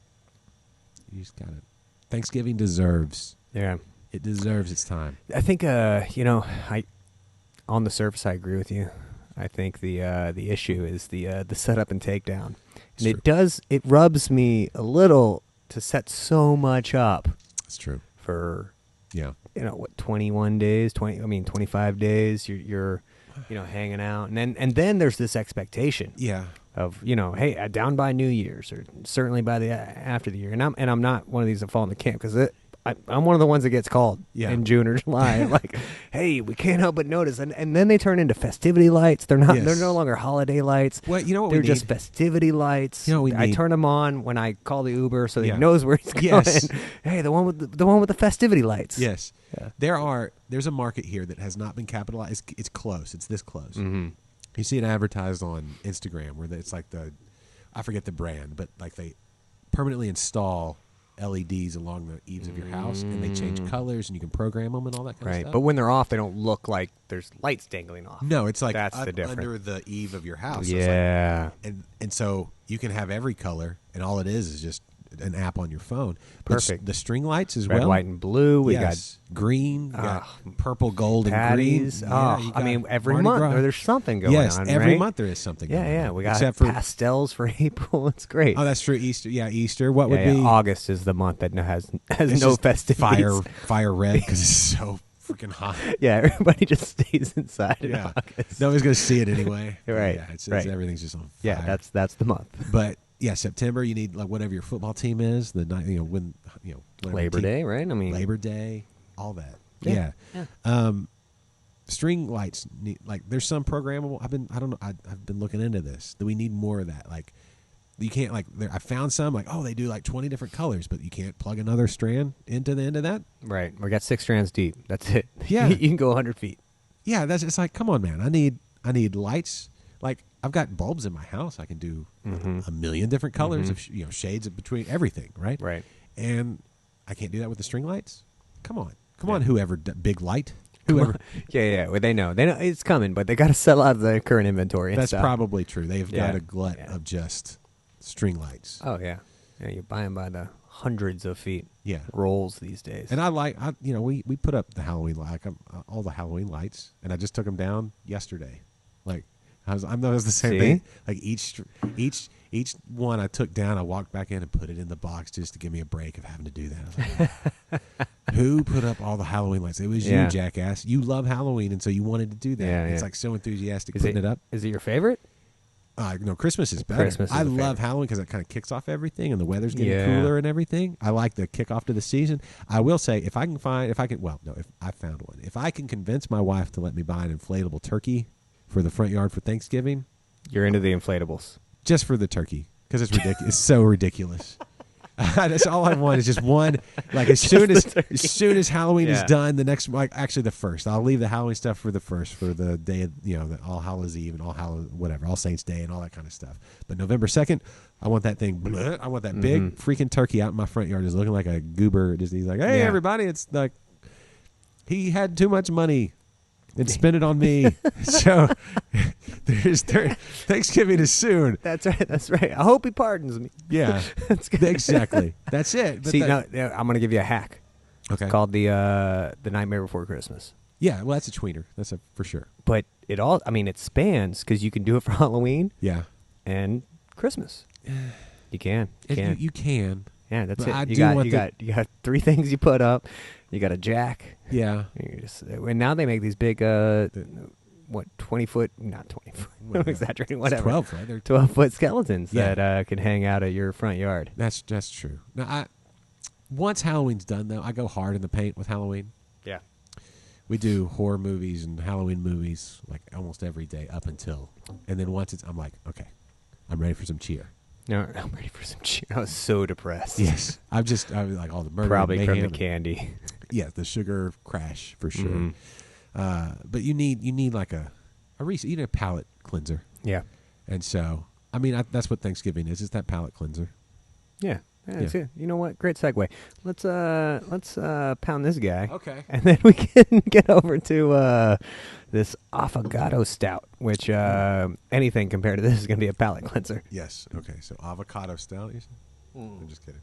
You just got it. Thanksgiving deserves. Yeah. It deserves its time. I think, on the surface, I agree with you. I think the issue is the setup and takedown. And it rubs me a little to set so much up. That's true. For, 21 days, 25 days, you're hanging out. And then there's this expectation. Yeah. Of, hey, down by New Year's or certainly by after the year. And I'm not one of these that fall in the camp because I'm one of the ones that gets called in June or July. Like, hey, we can't help but notice. And then they turn into festivity lights. They're not. Yes. They're no longer holiday lights. Well, you know what they're we just need? festivity lights. You know what we I need? turn them on when I call the Uber so he knows where he's going. Yes. Hey, the one with the festivity lights. Yes. Yeah. There's a market here that has not been capitalized. It's close. It's this close. Mm-hmm. You see it advertised on Instagram where it's like I forget the brand, but like they permanently install LEDs along the eaves of your house, and they change colors, and you can program them and all that kind of Right, stuff. but when they're off, they don't look like there's lights dangling off. No, it's like That's the difference. under the eave of your house. So Yeah. it's like, and so you can have every color, and all it is just an app on your phone. But Perfect. the string lights as Red, well. white, and blue. We Yes. Green. You got purple, gold, patties. and green. I mean, every Mardi month Gras. there's something going Yes, on. every right? month there is something. Yeah, going yeah. on. We got Except for pastels for April. It's great. oh, that's true. Easter. Yeah, Easter. What Yeah, would be August is the month that has It's no just festivities. Fire red because it's so freaking hot. Yeah, everybody just stays inside in Yeah, August. nobody's gonna see it anyway. Right, Yeah, it's right. everything's just on fire. Yeah, that's the month. But yeah, September you need like whatever your football team is. The night when whatever Labor team- Day, right? I mean, Labor Day, all that. Yeah, Yeah. String lights like there's some programmable. I've been looking into this. Do we need more of that? Like you can't like I found some like they do like 20 different colors, but you can't plug another strand into the end of that. right. We got 6 strands deep. That's it. Yeah. you can go 100 feet. Yeah, it's like come on, man. I need lights. Like I've got bulbs in my house. I can do a million different colors of shades of between everything, right? Right. And I can't do that with the string lights. Come on, whoever Big Light, whoever. Yeah. Well, they know it's coming, but they got to sell out of the current inventory. And That's stuff. probably true. They've got Yeah, a glut yeah. of just string lights. Oh yeah. You buy them by the hundreds of feet. Yeah. Rolls these days. And we put up the Halloween all the Halloween lights, and I just took them down yesterday. Like I was the same See? thing. Like each one I took down, I walked back in and put it in the box just to give me a break of having to do that. I was like, who put up all the Halloween lights? It was Yeah. you, jackass. You love Halloween, and so you wanted to do that. Yeah, It's yeah. like so enthusiastic is putting it up. Is it your favorite? No, Christmas is better. Christmas is I the love favorite. Halloween because it kind of kicks off everything, and the weather's getting Yeah. cooler and everything. I like the kickoff to the season. I will say, if I found one, if I can convince my wife to let me buy an inflatable turkey for the front yard for Thanksgiving, You're into the inflatables. just for the turkey, because it's ridiculous. It's so ridiculous. That's all I want is just one. Like as soon as Halloween is Yeah. done, the next actually the first. I'll leave the Halloween stuff for the first, for the day of the All Hallows Eve and All Saints Day and all that kind of stuff. But November 2nd, I want that thing. I want that big freaking turkey out in my front yard, just looking like a goober. Just he's like, hey Yeah. everybody, it's like he had too much money and spent it on me. So Thanksgiving is soon. That's right. That's right. I hope he pardons me. Yeah, That's good. exactly. That's it. But See, that- now I'm going to give you a hack. okay. It's called the Nightmare Before Christmas. Yeah, well, that's a tweener. That's for sure. But it spans because you can do it for Halloween Yeah, and Christmas. You can. You can. Yeah, that's But it. I You do got want you the- got you got 3 things you put up. You got a jack. Yeah, And now they make these big 20-foot, not 20-foot. I'm exaggerating. Whatever. 12 foot. They're 12-foot skeletons Yeah. that can hang out at your front yard. That's true. Now, once Halloween's done, though, I go hard in the paint with Halloween. Yeah. We do horror movies and Halloween movies like almost every day up until, and then once I'm like, okay, I'm ready for some cheer. No, I'm ready for some cheer. I was so depressed. Yes, I was like all the murder, Probably and from the mayhem. candy. Yeah, the sugar crash for sure. Mhm. But you need like a you need a palate cleanser, Yeah. and so I mean that's what Thanksgiving is. It's that palate cleanser. Yeah. That's Yeah. it. You know what? Great segue. Let's pound this guy. Okay. And then we can get over to this affogato stout, which anything compared to this is going to be a palate cleanser. Yes. Okay. So avocado stout. You said? I'm just kidding.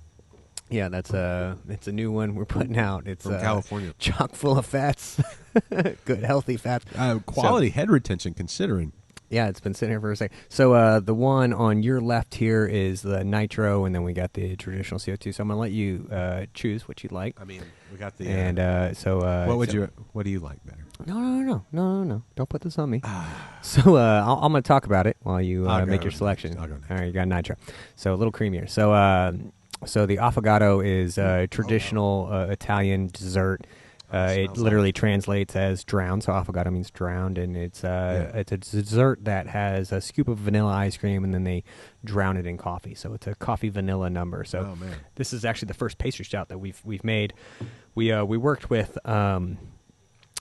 Yeah, it's a new one we're putting out. It's From California. chock full of fats, good healthy fats. Quality head retention, considering. Yeah, it's been sitting here for a second. So the one on your left here is the nitro, and then we got the traditional CO2. So I'm gonna let you choose what you'd like. I mean, we got the. And What do you like better? No. Don't put this on me. So I'm going to talk about it while you I'll make go your next. selection. I'll go next. All right, you got nitro. So a little creamier. So the affogato is a traditional Italian dessert. It literally translates as drowned. So affogato means drowned, and it's a dessert that has a scoop of vanilla ice cream, and then they drown it in coffee. So it's a coffee vanilla number. So Oh, man. this is actually the first pastry stout that we've made. We worked with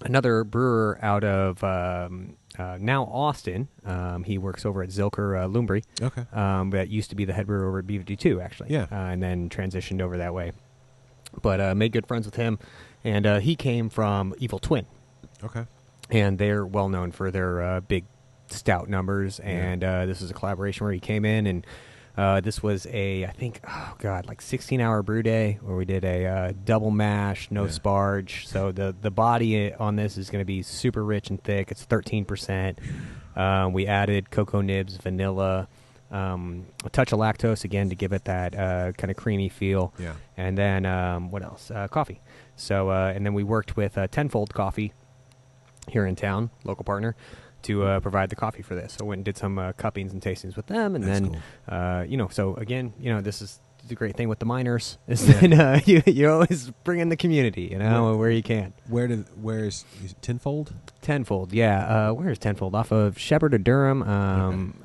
another brewer out of now Austin. He works over at Zilker Lumbry. Okay. That used to be the head brewer over at B52, actually. Yeah. And then transitioned over that way. But made good friends with him. And he came from Evil Twin. Okay. And they're well known for their big stout numbers. And this is a collaboration where he came in, and this was I think, like 16-hour brew day where we did a double mash, no sparge. So the body on this is going to be super rich and thick. It's 13%. We added cocoa nibs, vanilla, a touch of lactose again to give it that kind of creamy feel. Yeah. And then what else? Coffee. So and then we worked with Tenfold Coffee here in town, local partner, to provide the coffee for this. So I went and did some cuppings and tastings with them, and That's then so again, this is the great thing with the miners is then you always bring in the community, where you can. Where's Tenfold? Tenfold, yeah. Where is Tenfold? Off of Shepherd to Durham,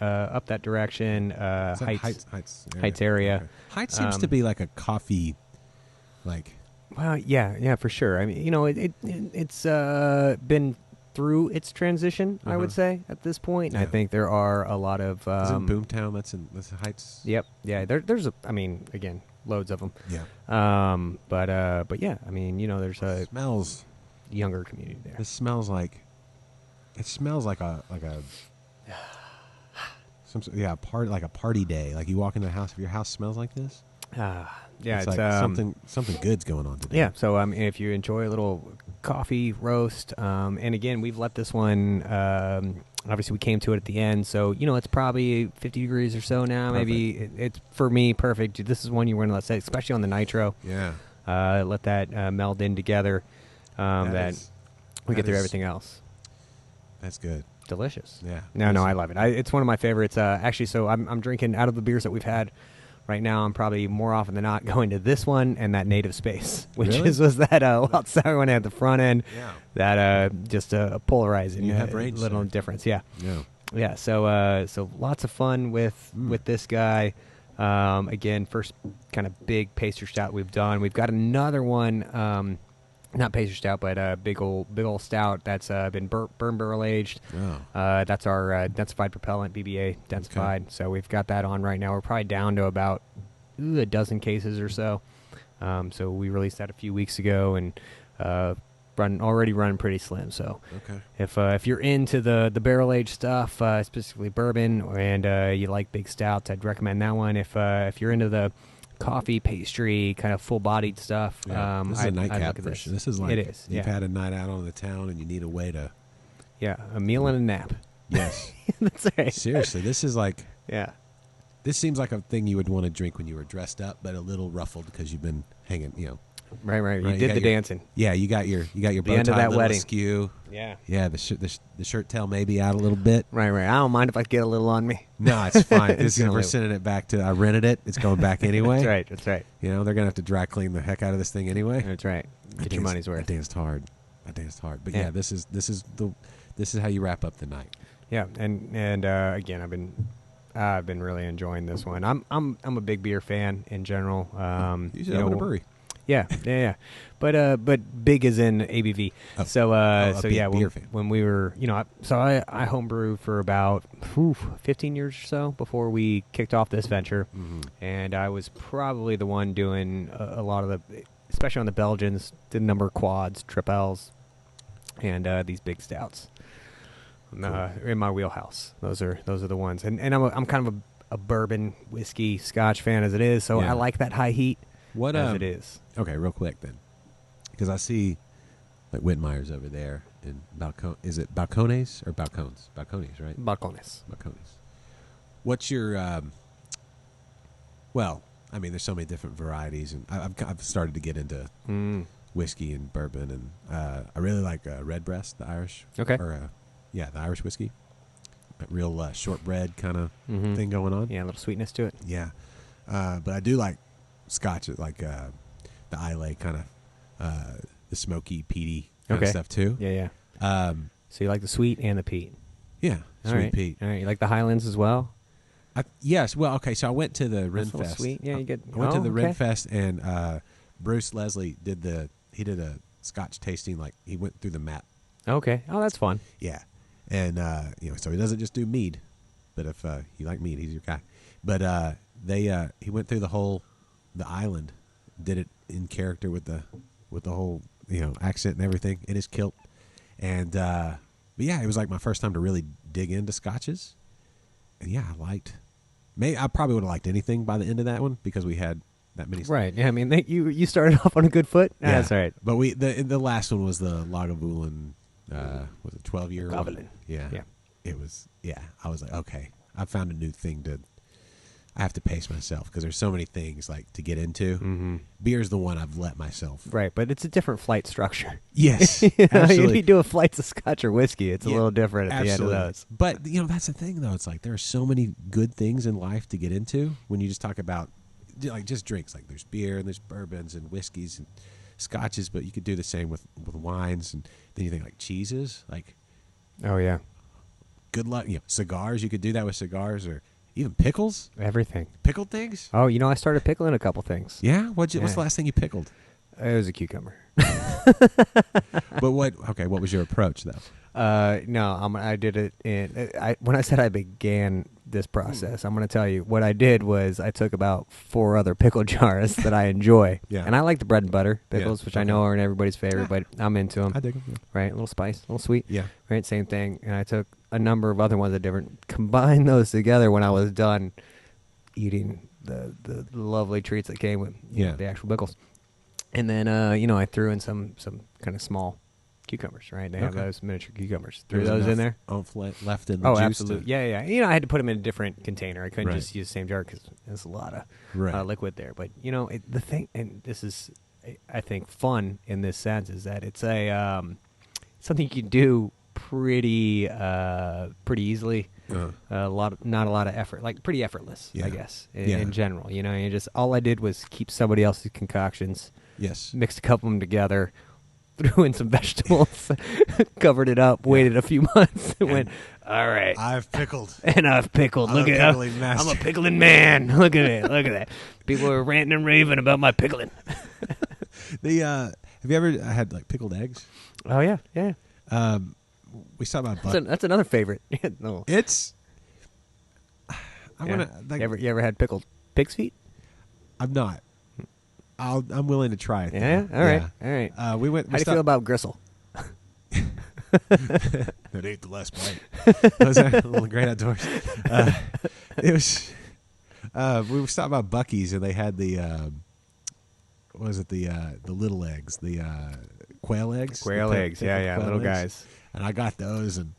up that direction. Heights area. Okay. Heights seems to be like a coffee, like. Well, yeah, for sure. I mean, it's been through its transition, I would say, at this point. And I think there are a lot of... Is it Boomtown? That's Heights? Yep. Yeah, there's, again, loads of them. Yeah. But yeah, there's a... Smells... younger community there. It smells like... It smells like a a party day. Like you walk into the house, if your house smells like this... Yeah, it's like something good's going on today. Yeah, so if you enjoy a little coffee roast, and again, we've let this one. Obviously, we came to it at the end, so it's probably 50 degrees or so now. Perfect. Maybe it's for me perfect. This is one you want to let say, especially on the nitro. Yeah. Let that meld in together. We get through everything else. That's good. Delicious. Yeah. No, I love it. It's one of my favorites. Actually, so I'm drinking out of the beers that we've had. Right now, I'm probably more often than not going to this one and that Native Space, which was that wild sour one at the front end. Yeah. That just polarizing. You have range little there. difference. Yeah. Yeah. Yeah. So lots of fun with this guy. Again, first kind of big pastry stout we've done. We've got another one. Not pastry stout, but a big old stout that's been burn barrel aged. Oh. That's our densified propellant, BBA densified. Okay. So we've got that on right now. We're probably down to about a dozen cases or so. So we released that a few weeks ago and already running pretty slim. So if you're into the barrel aged stuff, specifically bourbon, and you like big stouts, I'd recommend that one. If you're into the coffee, pastry, kind of full-bodied stuff. Yeah. This is a nightcap version. This is like it is. You've had a night out on the town and you need a way to... Yeah, a meal and a nap. Yes. That's right. Seriously, this is like... Yeah. This seems like a thing you would want to drink when you were dressed up, but a little ruffled because you've been hanging, Right. You did the dancing. Yeah, you got your bow end of tie, that little wedding. askew. Yeah. Yeah, the shirt tail may be out a little bit. Right. I don't mind if I get a little on me. No, it's fine. We're sending it back to. I rented it. It's going back anyway. That's right. They're gonna have to dry clean the heck out of this thing anyway. That's right. Get your money's worth. I danced hard. But yeah, this is how you wrap up the night. Yeah, and again, I've been really enjoying this one. I'm a big beer fan in general. You should open a brewery. Yeah. But big as in ABV. Oh. So yeah, when we were, I homebrew for about 15 years or so before we kicked off this venture, and I was probably the one doing a lot of the, especially on the Belgians, did a number of quads, tripels, and these big stouts. Cool. In my wheelhouse. Those are the ones, and I'm kind of a bourbon, whiskey, Scotch fan as it is, so I like that high heat. As it is. Okay, real quick then, because I see like Whitmeyer's over there in Balcon. Is it Balcones or Balcones? Balcones, right? Balcones. What's your? Well, there's so many different varieties, and I've started to get into whiskey and bourbon, and I really like Redbreast, the Irish. Okay. Or the Irish whiskey. That real shortbread kind of thing going on. Yeah, a little sweetness to it. Yeah, but I do like Scotch, like the Islay kind of the smoky, peaty kind of stuff too. Yeah. So you like the sweet and the peat. Yeah, sweet peat. All right, you like the Highlands as well? Yes. Well, okay. So I went to the Renfest. Sweet. Yeah, you get. I went to the Renfest, and Bruce Leslie did a Scotch tasting. Like he went through the map Okay. Oh, that's fun. Yeah, and so he doesn't just do mead, but if you like mead, he's your guy. But he went through the island, did it in character with the whole accent and everything in his kilt, and but yeah, it was like my first time to really dig into scotches, and yeah, I probably would have liked anything by the end of that one because we had that many. Right. Yeah. I mean, you started off on a good foot. Yeah. That's all right. But the last one was the Lagavulin, was it 12-year? Lagavulin. Yeah. Yeah. It was. Yeah. I was like, okay, I found a new thing I have to pace myself because there's so many things like to get into. Mm-hmm. Beer's the one I've let myself. Right, but it's a different flight structure. Yes, If absolutely. you do a flights of scotch or whiskey, it's a Yeah, little different at absolutely. the end of those. But that's the thing though. It's like there are so many good things in life to get into when you just talk about like just drinks. Like there's beer and there's bourbons and whiskeys and scotches, but you could do the same with wines. And then you think like cheeses, like Oh yeah, good luck. Cigars. You could do that with cigars or even pickles. everything. Pickled things. Oh, I started pickling a couple things. Yeah. What's the Yeah. last thing you pickled? It was a cucumber. But what was your approach though? No, I did it when I said I began this process, I'm going to tell you what I did was I took about 4 other pickle jars that I enjoy. Yeah. And I like the bread and butter pickles, which I know okay. aren't everybody's favorite, but I'm into them. I dig them. Yeah. Right? A little spice, a little sweet. Yeah. Right? Same thing. And I took a number of other ones that different, combined those together when I was done eating the lovely treats that came with the actual pickles. And then, I threw in some kind of small cucumbers, right? They have Okay. those miniature cucumbers. Threw There was those in there. enough left in the Oh, juice. absolutely. Yeah. I had to put them in a different container. I couldn't Right. just use the same jar because there's a lot of Right. liquid there. But, the thing, and this is, I think, fun in this sense, is that it's a something you can do pretty easily. Not a lot of effort, like pretty effortless, Yeah. I guess, Yeah. in general. You just all I did was keep somebody else's concoctions, Yes. mixed a couple of them together, threw in some vegetables, covered it up, waited a few months, and went, all right. I've pickled. And I've pickled. I'm Look a at pickling master. I'm a pickling man. Look at it. Look at that. People are ranting and raving about my pickling. Have you ever had like pickled eggs? Oh yeah. We saw about That's another favorite. No. It's. I Yeah. want to. Like, You ever had pickled pig's feet? I'm not. I'm willing to try it. Yeah. though. All right. All right. We went. How do you feel about gristle? That ate the last bite. Was that a little great outdoors? It was. We stopped about Buc-ee's and they had the. What was it the little eggs, the quail eggs? Quail The eggs. pickled Yeah. quail Little eggs. guys. And I got those and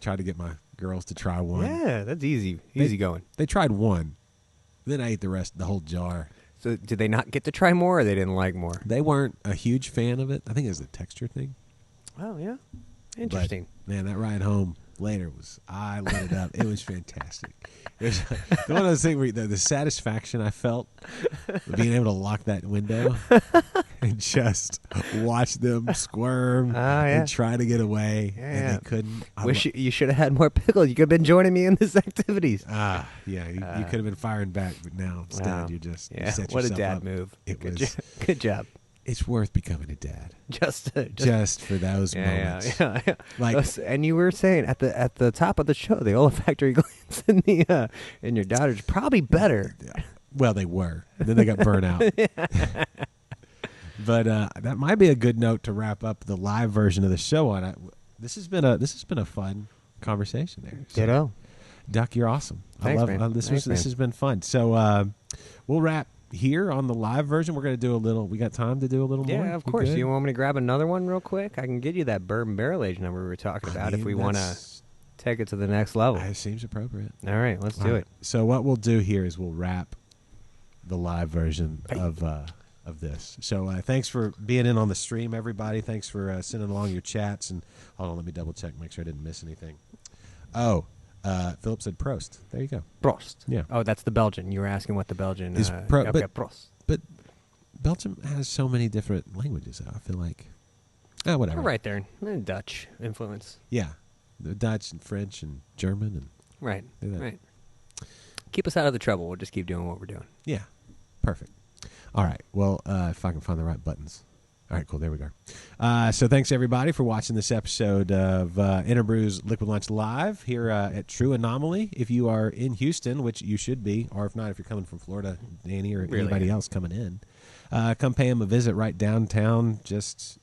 tried to get my girls to try one. Yeah, that's easy. Easy going. They tried one. Then I ate the whole jar. So did they not get to try more, or they didn't like more? They weren't a huge fan of it. I think it was the texture thing. Oh yeah. But, Interesting. man, that ride home later I lit it up. It was fantastic. It was one of those things where the satisfaction I felt of being able to lock that window and just watch them squirm and try to get away, and they couldn't. Wish you should have had more pickles. You could have been joining me in these activities. Yeah, you could have been firing back, but now instead Wow. you just Yeah, you set what a yourself dad up. move. It Good was. Good job. It's worth becoming a dad Just just for those moments. Yeah. Like- and you were saying at the top of the show, the olfactory glands in your daughter's probably better. Well, they were, and then they got burnt out. But that might be a good note to wrap up the live version of the show on. This has been a fun conversation there. So, Ditto. Duck, you're awesome. Thanks, I love man. this. Thanks, This man. has been fun. So we'll wrap here on the live version. We're going to do a little. We got time to do a little more. Yeah, of We course. good? You want me to grab another one real quick? I can get you that bourbon barrel age number we were talking about if we want to take it to the next level. It seems appropriate. All right, let's do All it. right. So what we'll do here is we'll wrap the live version of this. So thanks for being in on the stream, everybody. Thanks for sending along your chats. And hold on, let me double check, make sure I didn't miss anything. Oh, Philip said Prost. There you go. Prost. Yeah. Oh, that's the Belgian. You were asking what the Belgian Is okay, but- Prost. But Belgium has so many different languages. I feel like, whatever. We're right there. Dutch influence. Yeah, the Dutch and French and German and Right. Do that. Right. Keep us out of the trouble. We'll just keep doing what we're doing. yeah, perfect. All right. Well, if I can find the right buttons, All right, cool. There we go. So thanks, everybody, for watching this episode of InterBrews Liquid Lunch Live here at True Anomaly. If you are in Houston, which you should be, or if not, if you're coming from Florida, Danny, or anybody else coming in, come pay them a visit right downtown, just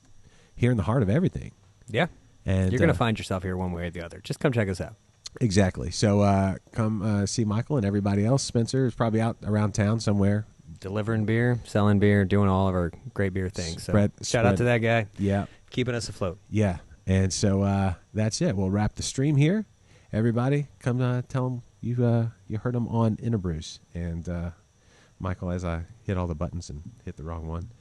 here in the heart of everything. Yeah. And you're going to find yourself here one way or the other. Just come check us out. Exactly. So come see Michael and everybody else. Spencer is probably out around town somewhere. Delivering beer, selling beer, doing all of our great beer things. So shout out to that guy. Yeah. Keeping us afloat. Yeah. And so that's it. We'll wrap the stream here. Everybody, come tell them you heard them on InterBrews. And Michael, as I hit all the buttons and hit the wrong one,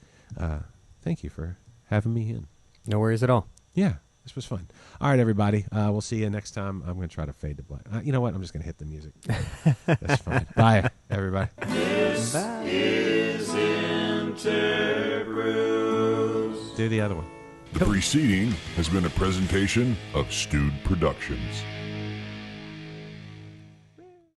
thank you for having me in. No worries at all. Yeah. This was fun. All right, everybody. We'll see you next time. I'm going to try to fade to black. You know what? I'm just going to hit the music. That's fine. Bye, everybody. This is InterBrews. Do the other one. The preceding has been a presentation of Stewed Productions.